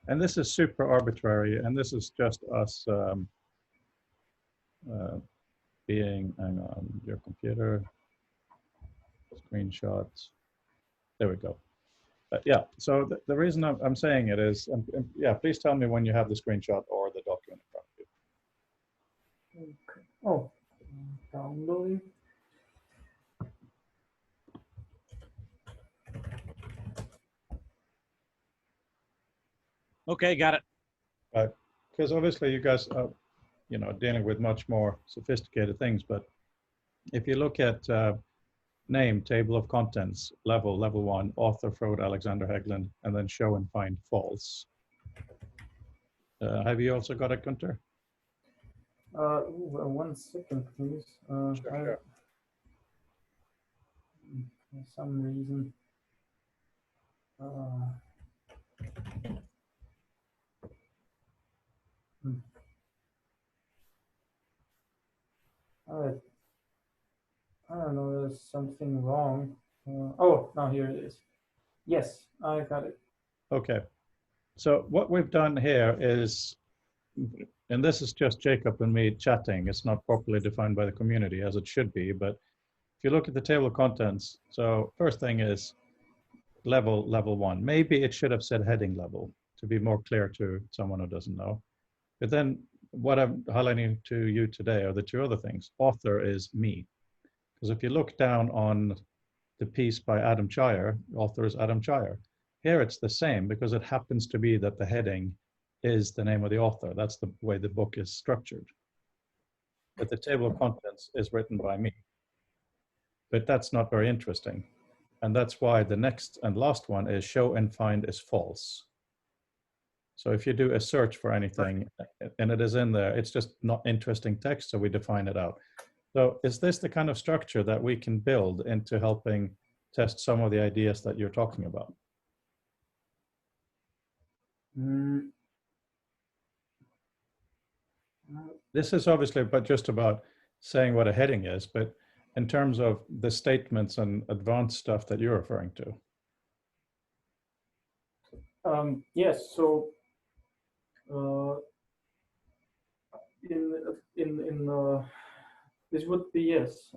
A: And this is super arbitrary, and this is just us being, hang on, your computer, screenshots. There we go. Yeah, so the reason I'm saying it is, yeah, please tell me when you have the screenshot or the document in front of you.
D: Okay. Oh, downloading.
C: Okay, got it.
A: Right, because obviously you guys are, you know, dealing with much more sophisticated things, but if you look at name, table of contents, level 1, author Frode Alexander Hägglund, and then show and find false. Have you also got it, Gunter?
D: Ooh, 1 second, please.
A: Sure.
D: For some reason. I don't know, there's something wrong. Oh, now here it is. Yes, I got it.
A: Okay. So what we've done here is, and this is just Jacob and me chatting. It's not properly defined by the community as it should be, but if you look at the table of contents, so first thing is level 1. Maybe it should have said heading level to be more clear to someone who doesn't know. But then what I'm highlighting to you today are the two other things. Author is me. Because if you look down on the piece by Adam Chyer, author is Adam Chyer. Here it's the same because it happens to be that the heading is the name of the author. That's the way the book is structured. But the table of contents is written by me. But that's not very interesting. And that's why the next and last one is show and find is false. So if you do a search for anything and it is in there, it's just not interesting text, so we define it out. So is this the kind of structure that we can build into helping test some of the ideas that you're talking about? This is obviously but just about saying what a heading is, but in terms of the statements and advanced stuff that you're referring to.
D: Yes, so this would be yes.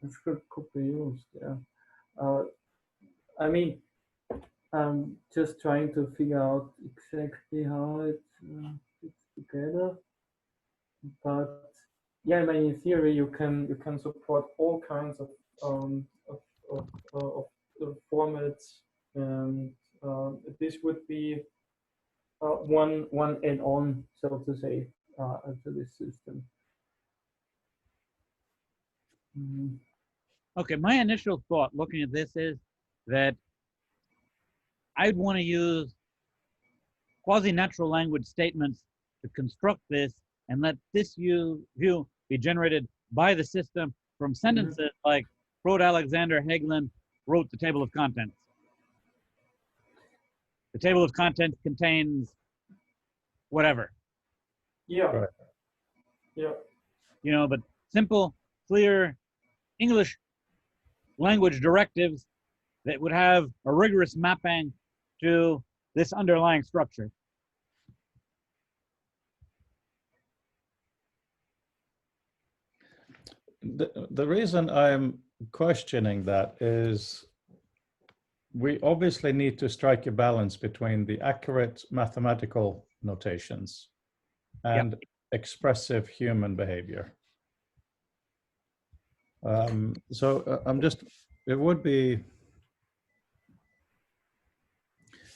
D: This could be used. Yeah. I mean, I'm just trying to figure out exactly how it fits together. But yeah, I mean, in theory, you can support all kinds of formats, and this would be one add-on, so to say, to this system.
C: Okay, my initial thought looking at this is that I'd want to use quasi-natural language statements to construct this and let this view be generated by the system from sentences like Frode Alexander Hägglund wrote the table of contents. The table of contents contains whatever.
D: Yeah.
A: Right.
D: Yeah.
C: You know, but simple, clear English language directives that would have a rigorous mapping to this underlying structure.
A: The reason I'm questioning that is we obviously need to strike a balance between the accurate mathematical notations and expressive human behavior. So I'm just, it would be,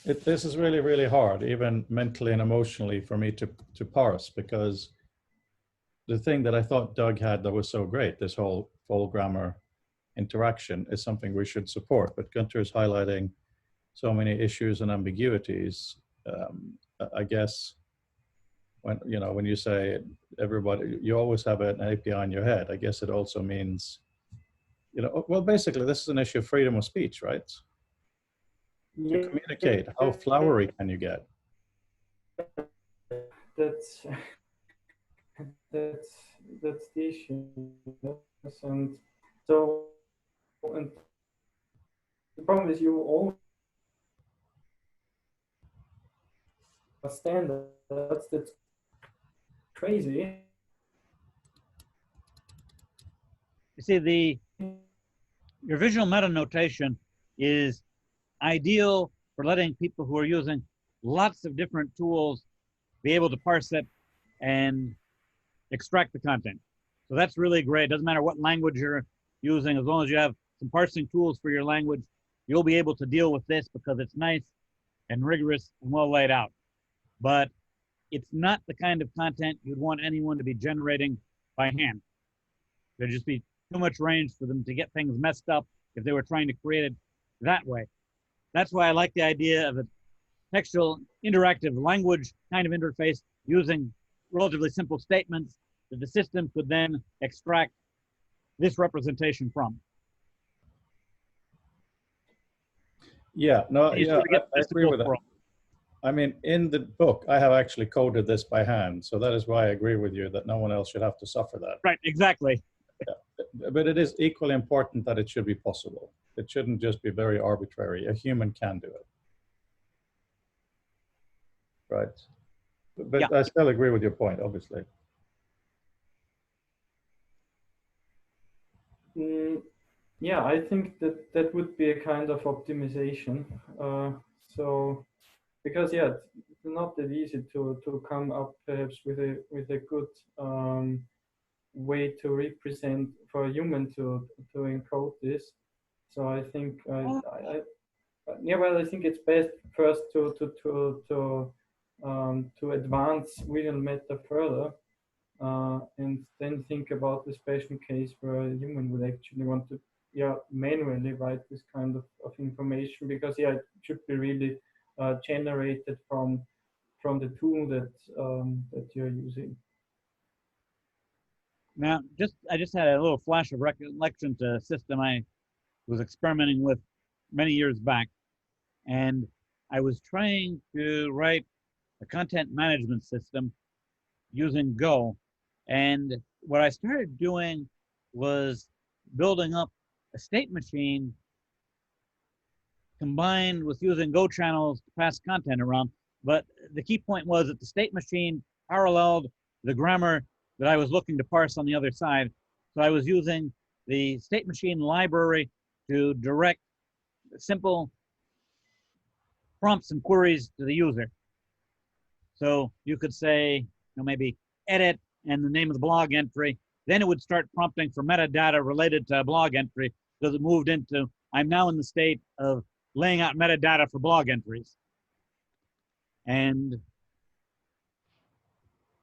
A: this is really, really hard, even mentally and emotionally for me to parse, because the thing that I thought Doug had that was so great, this whole full grammar interaction, is something we should support. But Gunter is highlighting so many issues and ambiguities I guess when you say everybody, you always have an API in your head. I guess it also means, well, basically this is an issue of freedom of speech, right? To
D: Yeah,
A: communicate, how flowery can you get?
D: that's that's the issue. Yes, and so, and the problem is you all standards. That's crazy.
C: You see, your visual meta notation is ideal for letting people who are using lots of different tools be able to parse it and extract the content. So that's really great. It doesn't matter what language you're using, as long as you have some parsing tools for your language, you'll be able to deal with this because it's nice and rigorous and well laid out. But it's not the kind of content you'd want anyone to be generating by hand. There'd just be too much range for them to get things messed up if they were trying to create it that way. That's why I like the idea of a textual interactive language kind of interface using relatively simple statements that the system could then extract this representation from.
A: Yeah, no, yeah, I agree with that.
C: World.
A: I mean, in the book, I have actually coded this by hand. So that is why I agree with you that no one else should have to suffer that.
C: Right, exactly.
A: Yeah. But it is equally important that it should be possible. It shouldn't just be very arbitrary. A human can do it. Right. But yeah. I still agree with your point, obviously.
D: Yeah, I think that would be a kind of optimization. So, because yeah, it's not that easy to come up perhaps with a good way to represent for a human to encode this. So I think yeah, well, I think it's best first to advance visual meta further, and then think about the special case where a human would actually want to manually write this kind of information, because it should be really generated from the tool that you're using.
C: Now, I just had a little flash of recollection to a system I was experimenting with many years back, and I was trying to write a content management system using Go, and what I started doing was building up a state machine combined with using Go channels to pass content around. But the key point was that the state machine paralleled the grammar that I was looking to parse on the other side. So I was using the state machine library to direct simple prompts and queries to the user. So you could say, maybe edit and the name of the blog entry. Then it would start prompting for metadata related to a blog entry, because it moved into, I'm now in the state of laying out metadata for blog entries. And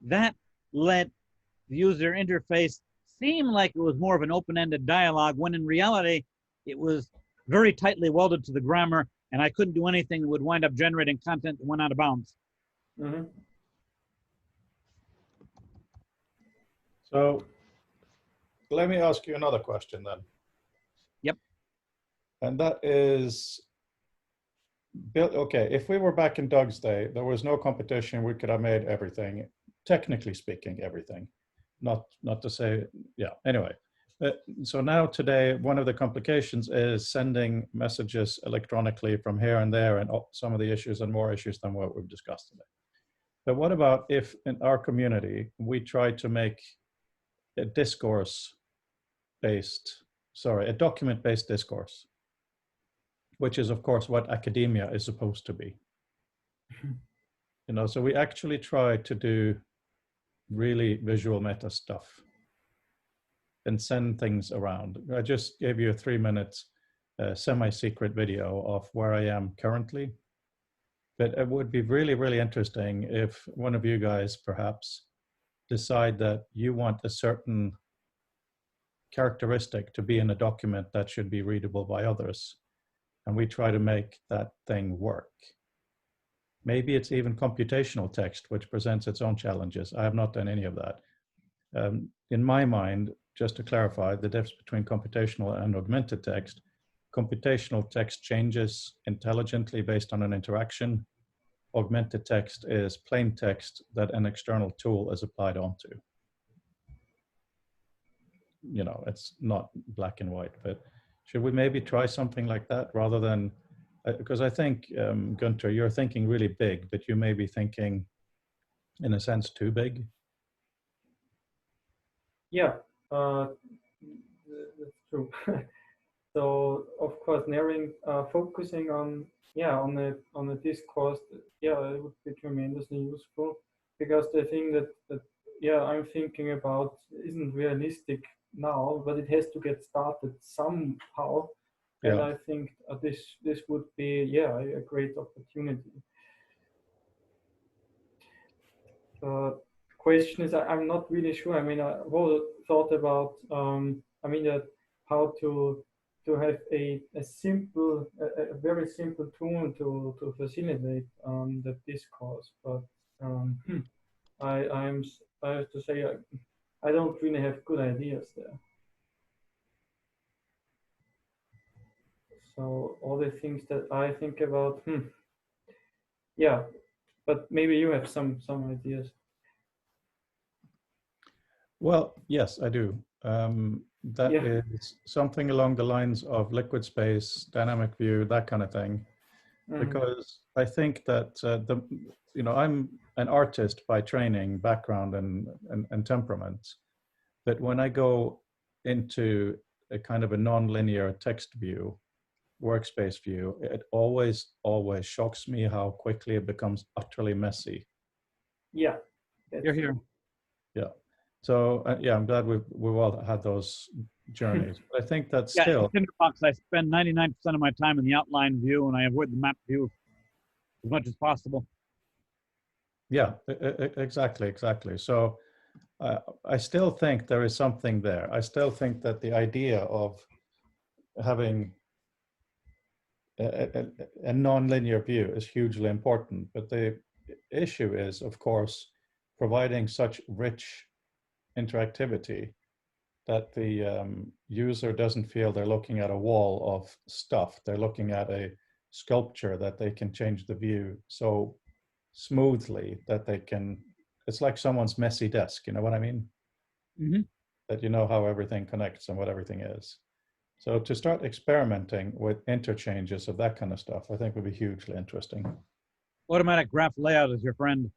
C: that let the user interface seem like it was more of an open-ended dialogue, when in reality, it was very tightly welded to the grammar, and I couldn't do anything that would wind up generating content that went out of bounds.
D: Mm-hmm.
A: So let me ask you another question then.
C: Yep.
A: And that is, okay, if we were back in Doug's day, there was no competition, we could have made everything, technically speaking, everything. Not to say, yeah, anyway. So now today, one of the complications is sending messages electronically from here and there, and some of the issues and more issues than what we've discussed today. But what about if in our community, we try to make a document-based discourse, which is of course what academia is supposed to be. So we actually try to do really visual meta stuff and send things around. I just gave you a 3-minute semi-secret video of where I am currently, but it would be really, really interesting if one of you guys perhaps decide that you want a certain characteristic to be in a document that should be readable by others, and we try to make that thing work. Maybe it's even computational text, which presents its own challenges. I have not done any of that. In my mind, just to clarify, the difference between computational and augmented text, computational text changes intelligently based on an interaction. Augmented text is plain text that an external tool is applied onto. You know, it's not black and white, but should we maybe try something like that rather than, because I think, Gunther, you're thinking really big, but you may be thinking, in a sense, too big.
D: Yeah, that's true. So of course, narrowing, focusing on on a discourse, it would be tremendously useful, because the thing that I'm thinking about isn't realistic now, but it has to get started somehow, and
A: Yeah.
D: I think this would be a great opportunity. Question is, I'm not really sure. I mean, I've also thought about, how to have a simple, a very simple tool to facilitate the discourse. But I have to say, I don't really have good ideas there. So all the things that I think about, yeah, but maybe you have some ideas.
A: Well, yes, I do. That
D: Yeah.
A: is something along the lines of liquid space, dynamic view, that kind of thing. Because I think that I'm an artist by training, background, and temperament. But when I go into a kind of a non-linear text view, workspace view, it always shocks me how quickly it becomes utterly messy.
D: Yeah.
C: You're here.
A: Yeah. So I'm glad we've all had those journeys. But I think that
C: Yeah,
A: still,
C: in Tinderbox, I spend 99% of my time in the outline view, and I avoid the map view as much as possible.
A: yeah, exactly. So I still think there is something there. I still think that the idea of having a non-linear view is hugely important. But the issue is, of course, providing such rich interactivity that the user doesn't feel they're looking at a wall of stuff. They're looking at a sculpture that they can change the view so smoothly that they can, it's like someone's messy desk, you know what I mean?
C: Mm-hmm.
A: That you know how everything connects and what everything is. So to start experimenting with interchanges of that kind of stuff, I think would be hugely interesting.
C: Automatic graph layout is your friend.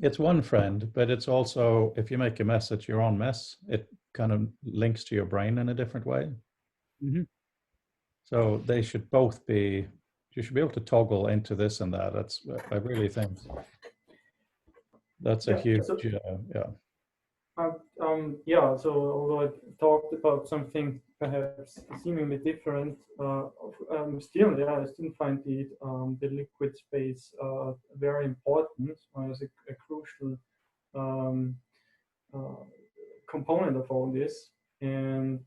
A: It's one friend, but it's also, if you make a mess, it's your own mess. It kind of links to your brain in a different way.
C: Mm-hmm.
A: So they should both be, you should be able to toggle into this and that. That's, I really think that's a huge,
D: So,
A: yeah.
D: so although I talked about something perhaps seemingly different, still, I still find the liquid space very important as a crucial component of all this. And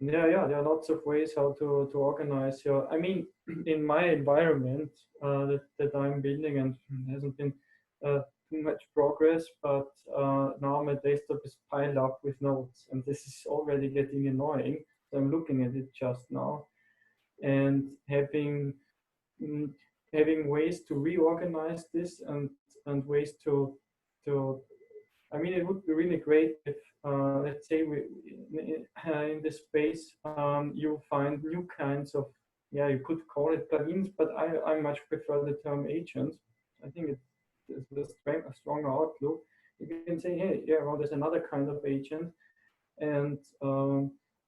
D: there are lots of ways how to organize your. I mean, in my environment that I'm building, and hasn't been too much progress, but now my desktop is piled up with notes, and this is already getting annoying. So I'm looking at it just now, and having ways to reorganize this, and ways to I mean, it would be really great if, let's say, in this space, you find new kinds of, you could call it plugins, but I much prefer the term agents. I think it's a stronger outlook. You can say, hey, well, there's another kind of agent, and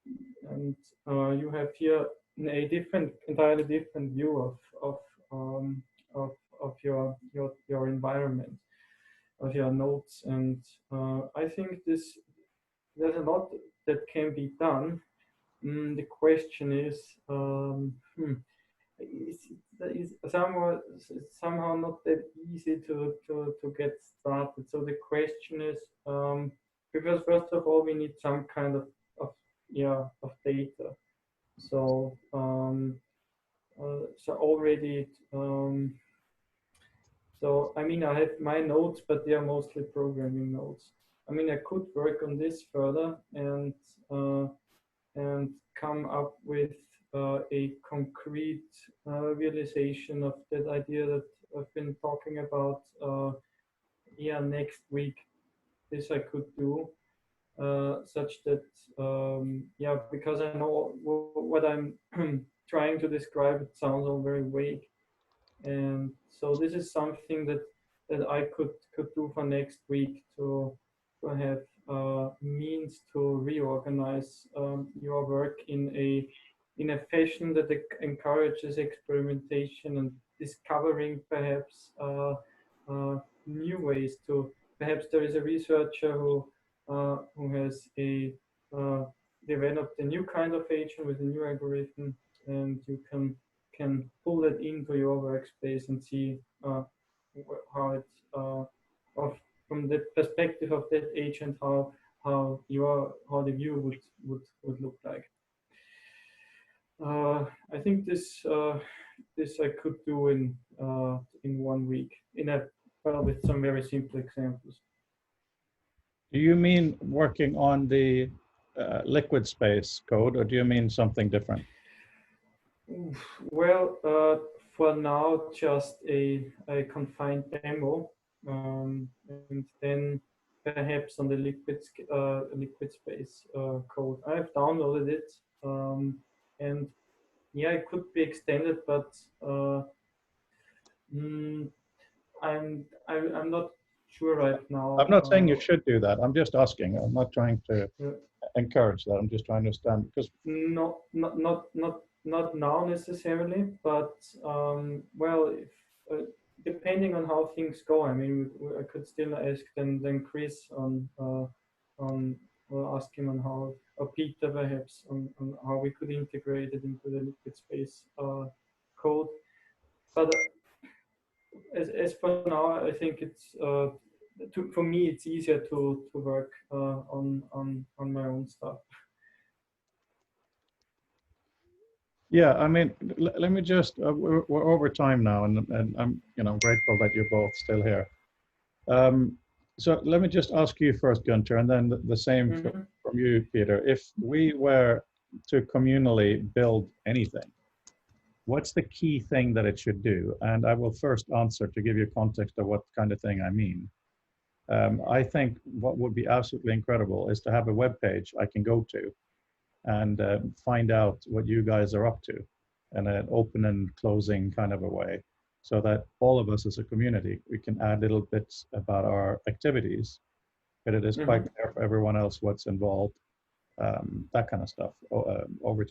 D: you have here a entirely different view of your environment, of your notes. And I think there's a lot that can be done. The question is, it's somehow not that easy to get started. So the question is, because first of all, we need some kind of data. So so already. So I mean, I have my notes, but they are mostly programming notes. I mean, I could work on this further and come up with a concrete realization of that idea that I've been talking about. Yeah, next week, this I could do such that yeah, because I know what I'm trying to describe. It sounds all very vague, and so this is something that I could do for next week to have means to reorganize your work in a fashion that encourages experimentation and discovering perhaps new ways to. Perhaps there is a researcher who has developed a new kind of agent with a new algorithm, and you can pull that into your workspace and see how it of from the perspective of that agent how the view would look like. I think this I could do in 1 week with some very simple examples.
A: Do you mean working on the liquid space code, or do you mean something different?
D: Well, for now, just a confined demo, and then perhaps on the liquid space code. I've downloaded it, and yeah, it could be extended, but I'm not sure right now.
A: I'm not saying you should do that. I'm just asking. I'm not trying to
D: uh,
A: encourage that. I'm just trying to understand because
D: not now necessarily, but well, if, depending on how things go, I mean, I could still ask then Chris on or ask him on how, or Peter perhaps on how we could integrate it into the liquid space code. But as for now, I think it's for me it's easier to work on my own stuff.
A: yeah, I mean, let me just we're over time now, and I'm grateful that you're both still here. So let me just ask you first, Gunter, and then the same from you, Peter. If we were to communally build anything, what's the key thing that it should do? And I will first answer to give you context of what kind of thing I mean. I think what would be absolutely incredible is to have a web page I can go to and find out what you guys are up to in an open and closing kind of a way, so that all of us as a community, we can add little bits about our activities, but it is quite clear for everyone else what's involved, that kind of stuff over.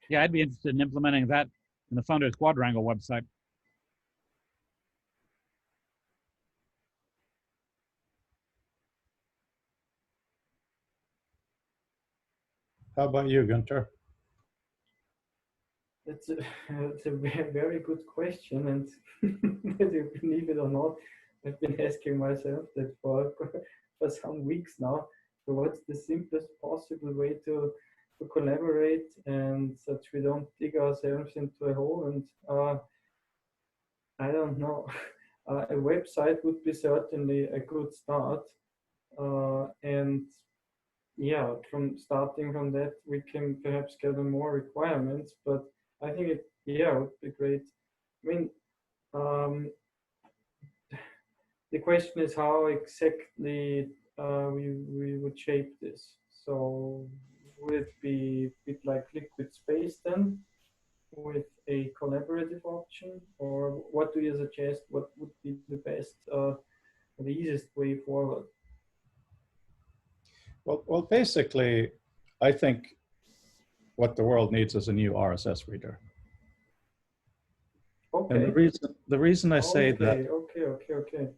C: Yeah, I'd be interested in implementing that in the Founders Quadrangle website.
A: How about you, Gunter?
D: That's a very, very good question, and whether you believe it or not, I've been asking myself that for some weeks now. So what's the simplest possible way to collaborate and such we don't dig ourselves into a hole? And I don't know. A website would be certainly a good start, and yeah, starting from that, we can perhaps gather more requirements. But I think it would be great. I mean, the question is how exactly we would shape this. So would it be a bit like liquid space then, with a collaborative option, or what do you suggest? What would be the best, the easiest way forward?
A: Well, basically, I think what the world needs is a new RSS reader.
D: Okay.
A: And the reason I say that.
D: Okay.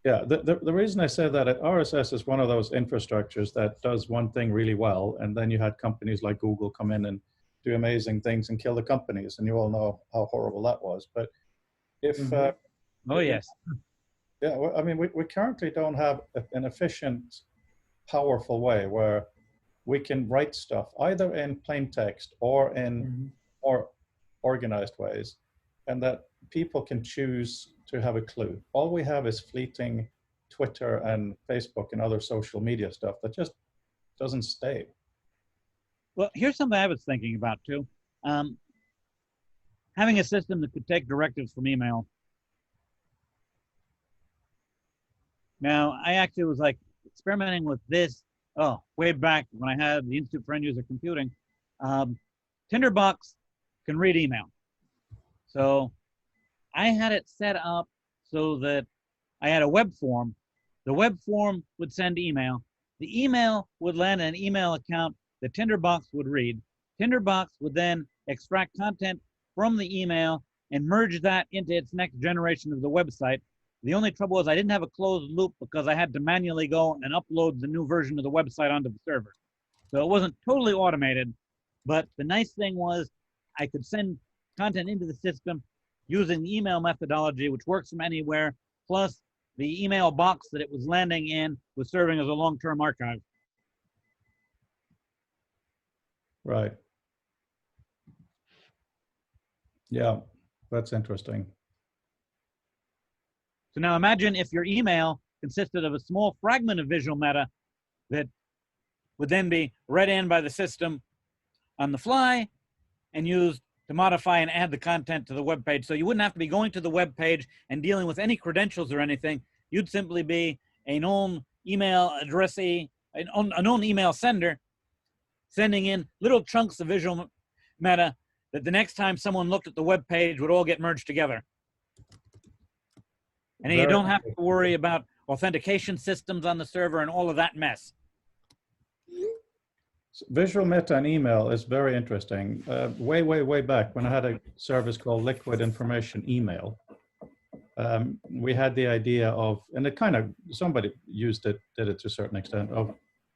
A: Yeah, the reason I say that RSS is one of those infrastructures that does one thing really well, and then you had companies like Google come in and do amazing things and kill the companies, and you all know how horrible that was. But if
C: oh yes,
A: yeah, I mean we currently don't have an efficient, powerful way where we can write stuff either in plain text or in more organized ways, and that people can choose to have a clue. All we have is fleeting Twitter and Facebook and other social media stuff that just doesn't stay.
C: Well, here's something I was thinking about too. Having a system that could take directives from email. Now, I actually was like experimenting with this, way back when I had the Institute for End User Computing. Tinderbox can read email. So I had it set up so that I had a web form. The web form would send email. The email would land in an email account that Tinderbox would read. Tinderbox would then extract content from the email and merge that into its next generation of the website. The only trouble was I didn't have a closed loop because I had to manually go and upload the new version of the website onto the server. So it wasn't totally automated, but the nice thing was I could send content into the system using the email methodology, which works from anywhere, plus the email box that it was landing in was serving as a long-term archive.
A: Right. Yeah, that's interesting.
C: So now imagine if your email consisted of a small fragment of visual meta that would then be read in by the system on the fly and used to modify and add the content to the web page. So you wouldn't have to be going to the web page and dealing with any credentials or anything. You'd simply be a known email addressee, a known email sender, sending in little chunks of visual meta that the next time someone looked at the web page would all get merged together. And you don't have to worry about authentication systems on the server and all of that mess.
A: Visual meta and email is very interesting. Way back when I had a service called Liquid Information Email, we had the idea of, and it kind of, somebody used it, did it to a certain extent, of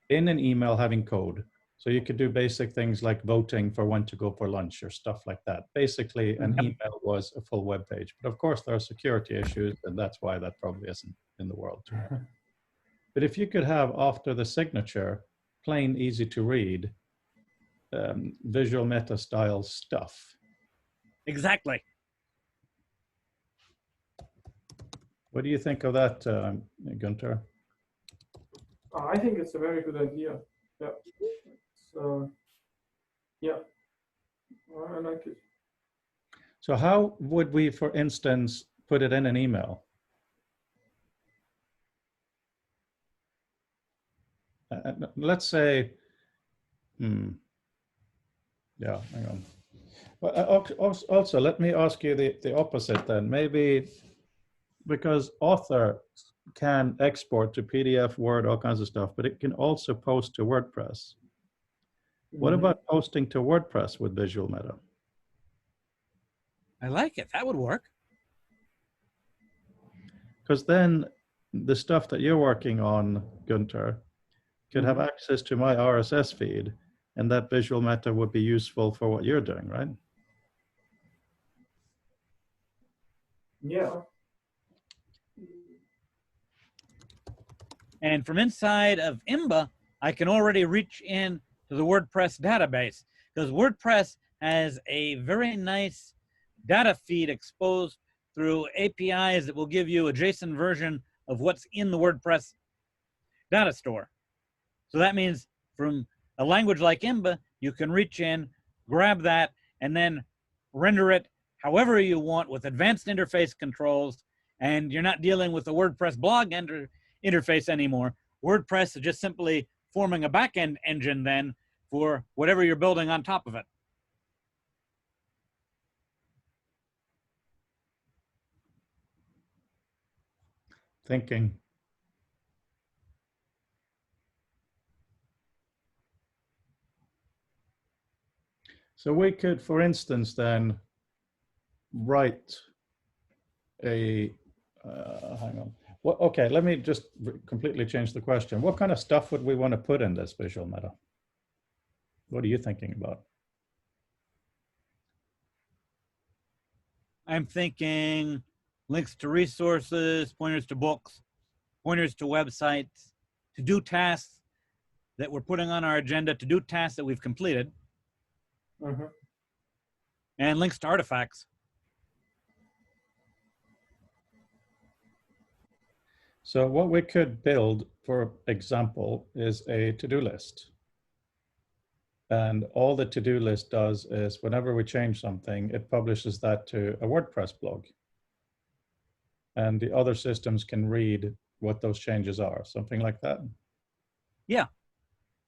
A: in an email having code. So you could do basic things like voting for when to go for lunch or stuff like that. Basically, an email was a full web page. But of course, there are security issues, and that's why that probably isn't in the world too much. But if you could have, after the signature, plain, easy to read, visual meta style stuff.
C: Exactly.
A: What do you think of that, Gunther?
D: I think it's a very good idea. Yeah. So, yeah, I like it.
A: So how would we, for instance, put it in an email? Let's say, yeah, hang on. Well, also, let me ask you the opposite then. Maybe because Author can export to PDF, Word, all kinds of stuff, but it can also post to WordPress. What about posting to WordPress with visual meta?
C: I like it. That would work.
A: Because then the stuff that you're working on, Gunther, could have access to my RSS feed, and that visual meta would be useful for what you're doing, right?
D: Yeah.
C: And from inside of IMBA, I can already reach in to the WordPress database, because WordPress has a very nice data feed exposed through APIs that will give you a JSON version of what's in the WordPress data store. So that means from a language like IMBA, you can reach in, grab that, and then render it however you want with advanced interface controls, and you're not dealing with the WordPress blog interface anymore. WordPress is just simply forming a backend engine then for whatever you're building on top of it.
A: Thinking. So we could, for instance, then write a, hang on. Well, okay, let me just completely change the question. What kind of stuff would we want to put in this visual meta? What are you thinking about?
C: I'm thinking links to resources, pointers to books, pointers to websites, to do tasks, that we're putting on our agenda to do tasks that we've completed,
D: Mhm.
C: and links to artifacts.
A: So what we could build, for example, is a to-do list. And all the to-do list does is whenever we change something, it publishes that to a WordPress blog. And the other systems can read what those changes are, something like that.
C: Yeah.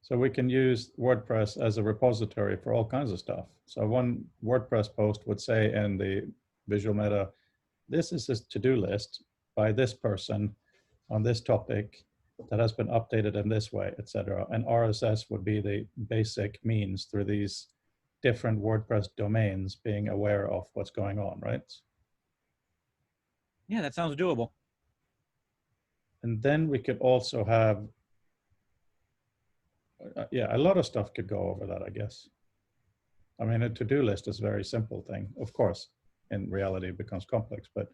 A: So we can use WordPress as a repository for all kinds of stuff. So one WordPress post would say in the visual meta, this is a to-do list by this person on this topic that has been updated in this way, etc. And RSS would be the basic means through these different WordPress domains being aware of what's going on, right?
C: Yeah, that sounds doable.
A: And then we could also have, yeah, a lot of stuff could go over that, I guess. I mean, a to-do list is a very simple thing. Of course, in reality, it becomes complex, but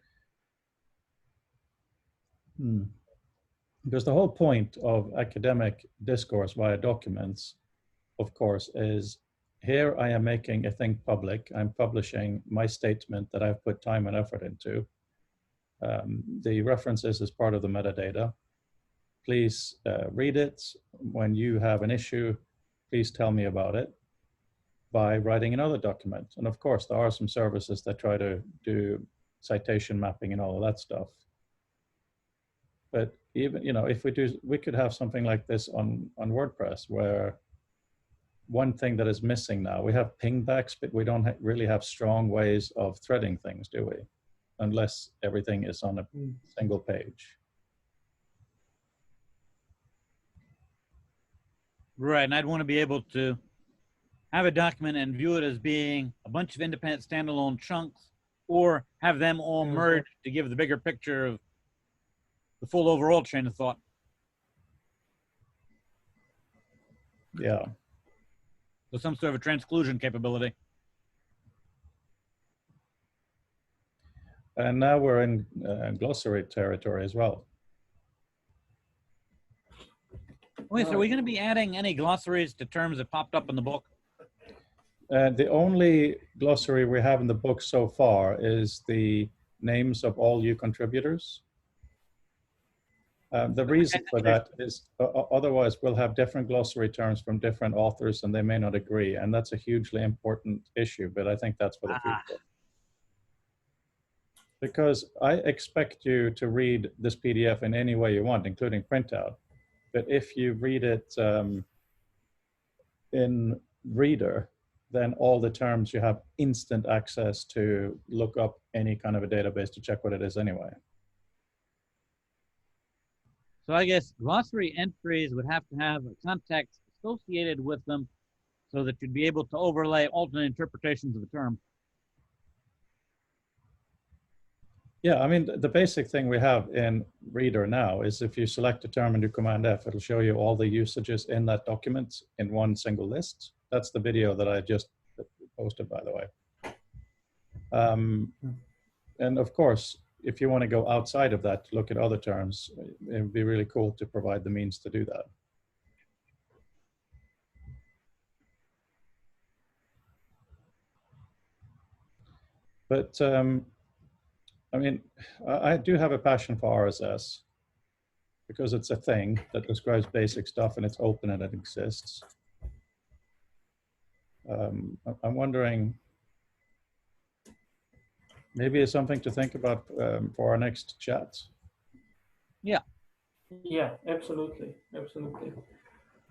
A: because the whole point of academic discourse via documents, of course, is here I am making a thing public. I'm publishing my statement that I've put time and effort into. The references is part of the metadata. Please read it. When you have an issue, please tell me about it by writing another document. And of course, there are some services that try to do citation mapping and all of that stuff. But even, you know, if we do, we could have something like this on WordPress where one thing that is missing now, we have pingbacks, but we don't really have strong ways of threading things, do we? Unless everything is on a single page.
C: Right, and I'd want to be able to have a document and view it as being a bunch of independent standalone chunks, or have them all merged to give the bigger picture of the full overall chain of thought.
A: Yeah.
C: So some sort of a transclusion capability.
A: And now we're in glossary territory as well.
C: Wait, so are we going to be adding any glossaries to terms that popped up in the book?
A: The only glossary we have in the book so far is the names of all you contributors. The reason for that is otherwise we'll have different glossary terms from different authors and they may not agree. And that's a hugely important issue, but I think that's for the future. Because I expect you to read this PDF in any way you want, including printout. But if you read it in Reader, then all the terms you have instant access to look up any kind of a database to check what it is anyway.
C: So I guess glossary entries would have to have a context associated with them so that you'd be able to overlay alternate interpretations of a term.
A: Yeah, I mean, the basic thing we have in Reader now is if you select a term and do Command F, it'll show you all the usages in that document in one single list. That's the video that I just posted, by the way. And of course, if you want to go outside of that to look at other terms, it would be really cool to provide the means to do that. But I mean, I do have a passion for RSS because it's a thing that describes basic stuff and it's open and it exists. I'm wondering, maybe it's something to think about for our next chat.
C: Yeah.
D: Yeah, absolutely, absolutely.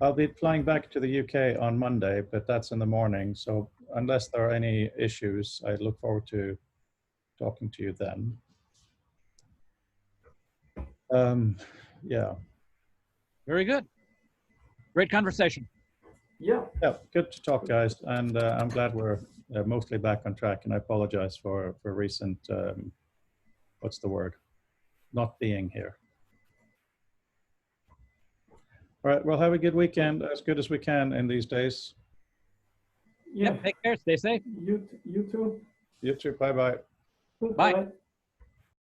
A: I'll be flying back to the UK on Monday, but that's in the morning. So unless there are any issues, I look forward to talking to you then. Yeah.
C: Very good. Great conversation.
D: Yeah.
A: Yeah, good to talk, guys. And I'm glad we're mostly back on track. And I apologize for recent, what's the word? Not being here. All right, well, have a good weekend, as good as we can in these days.
D: Yeah.
C: Yep, take care, stay safe.
D: You too.
A: You too, bye-bye.
D: Goodbye.
C: Bye.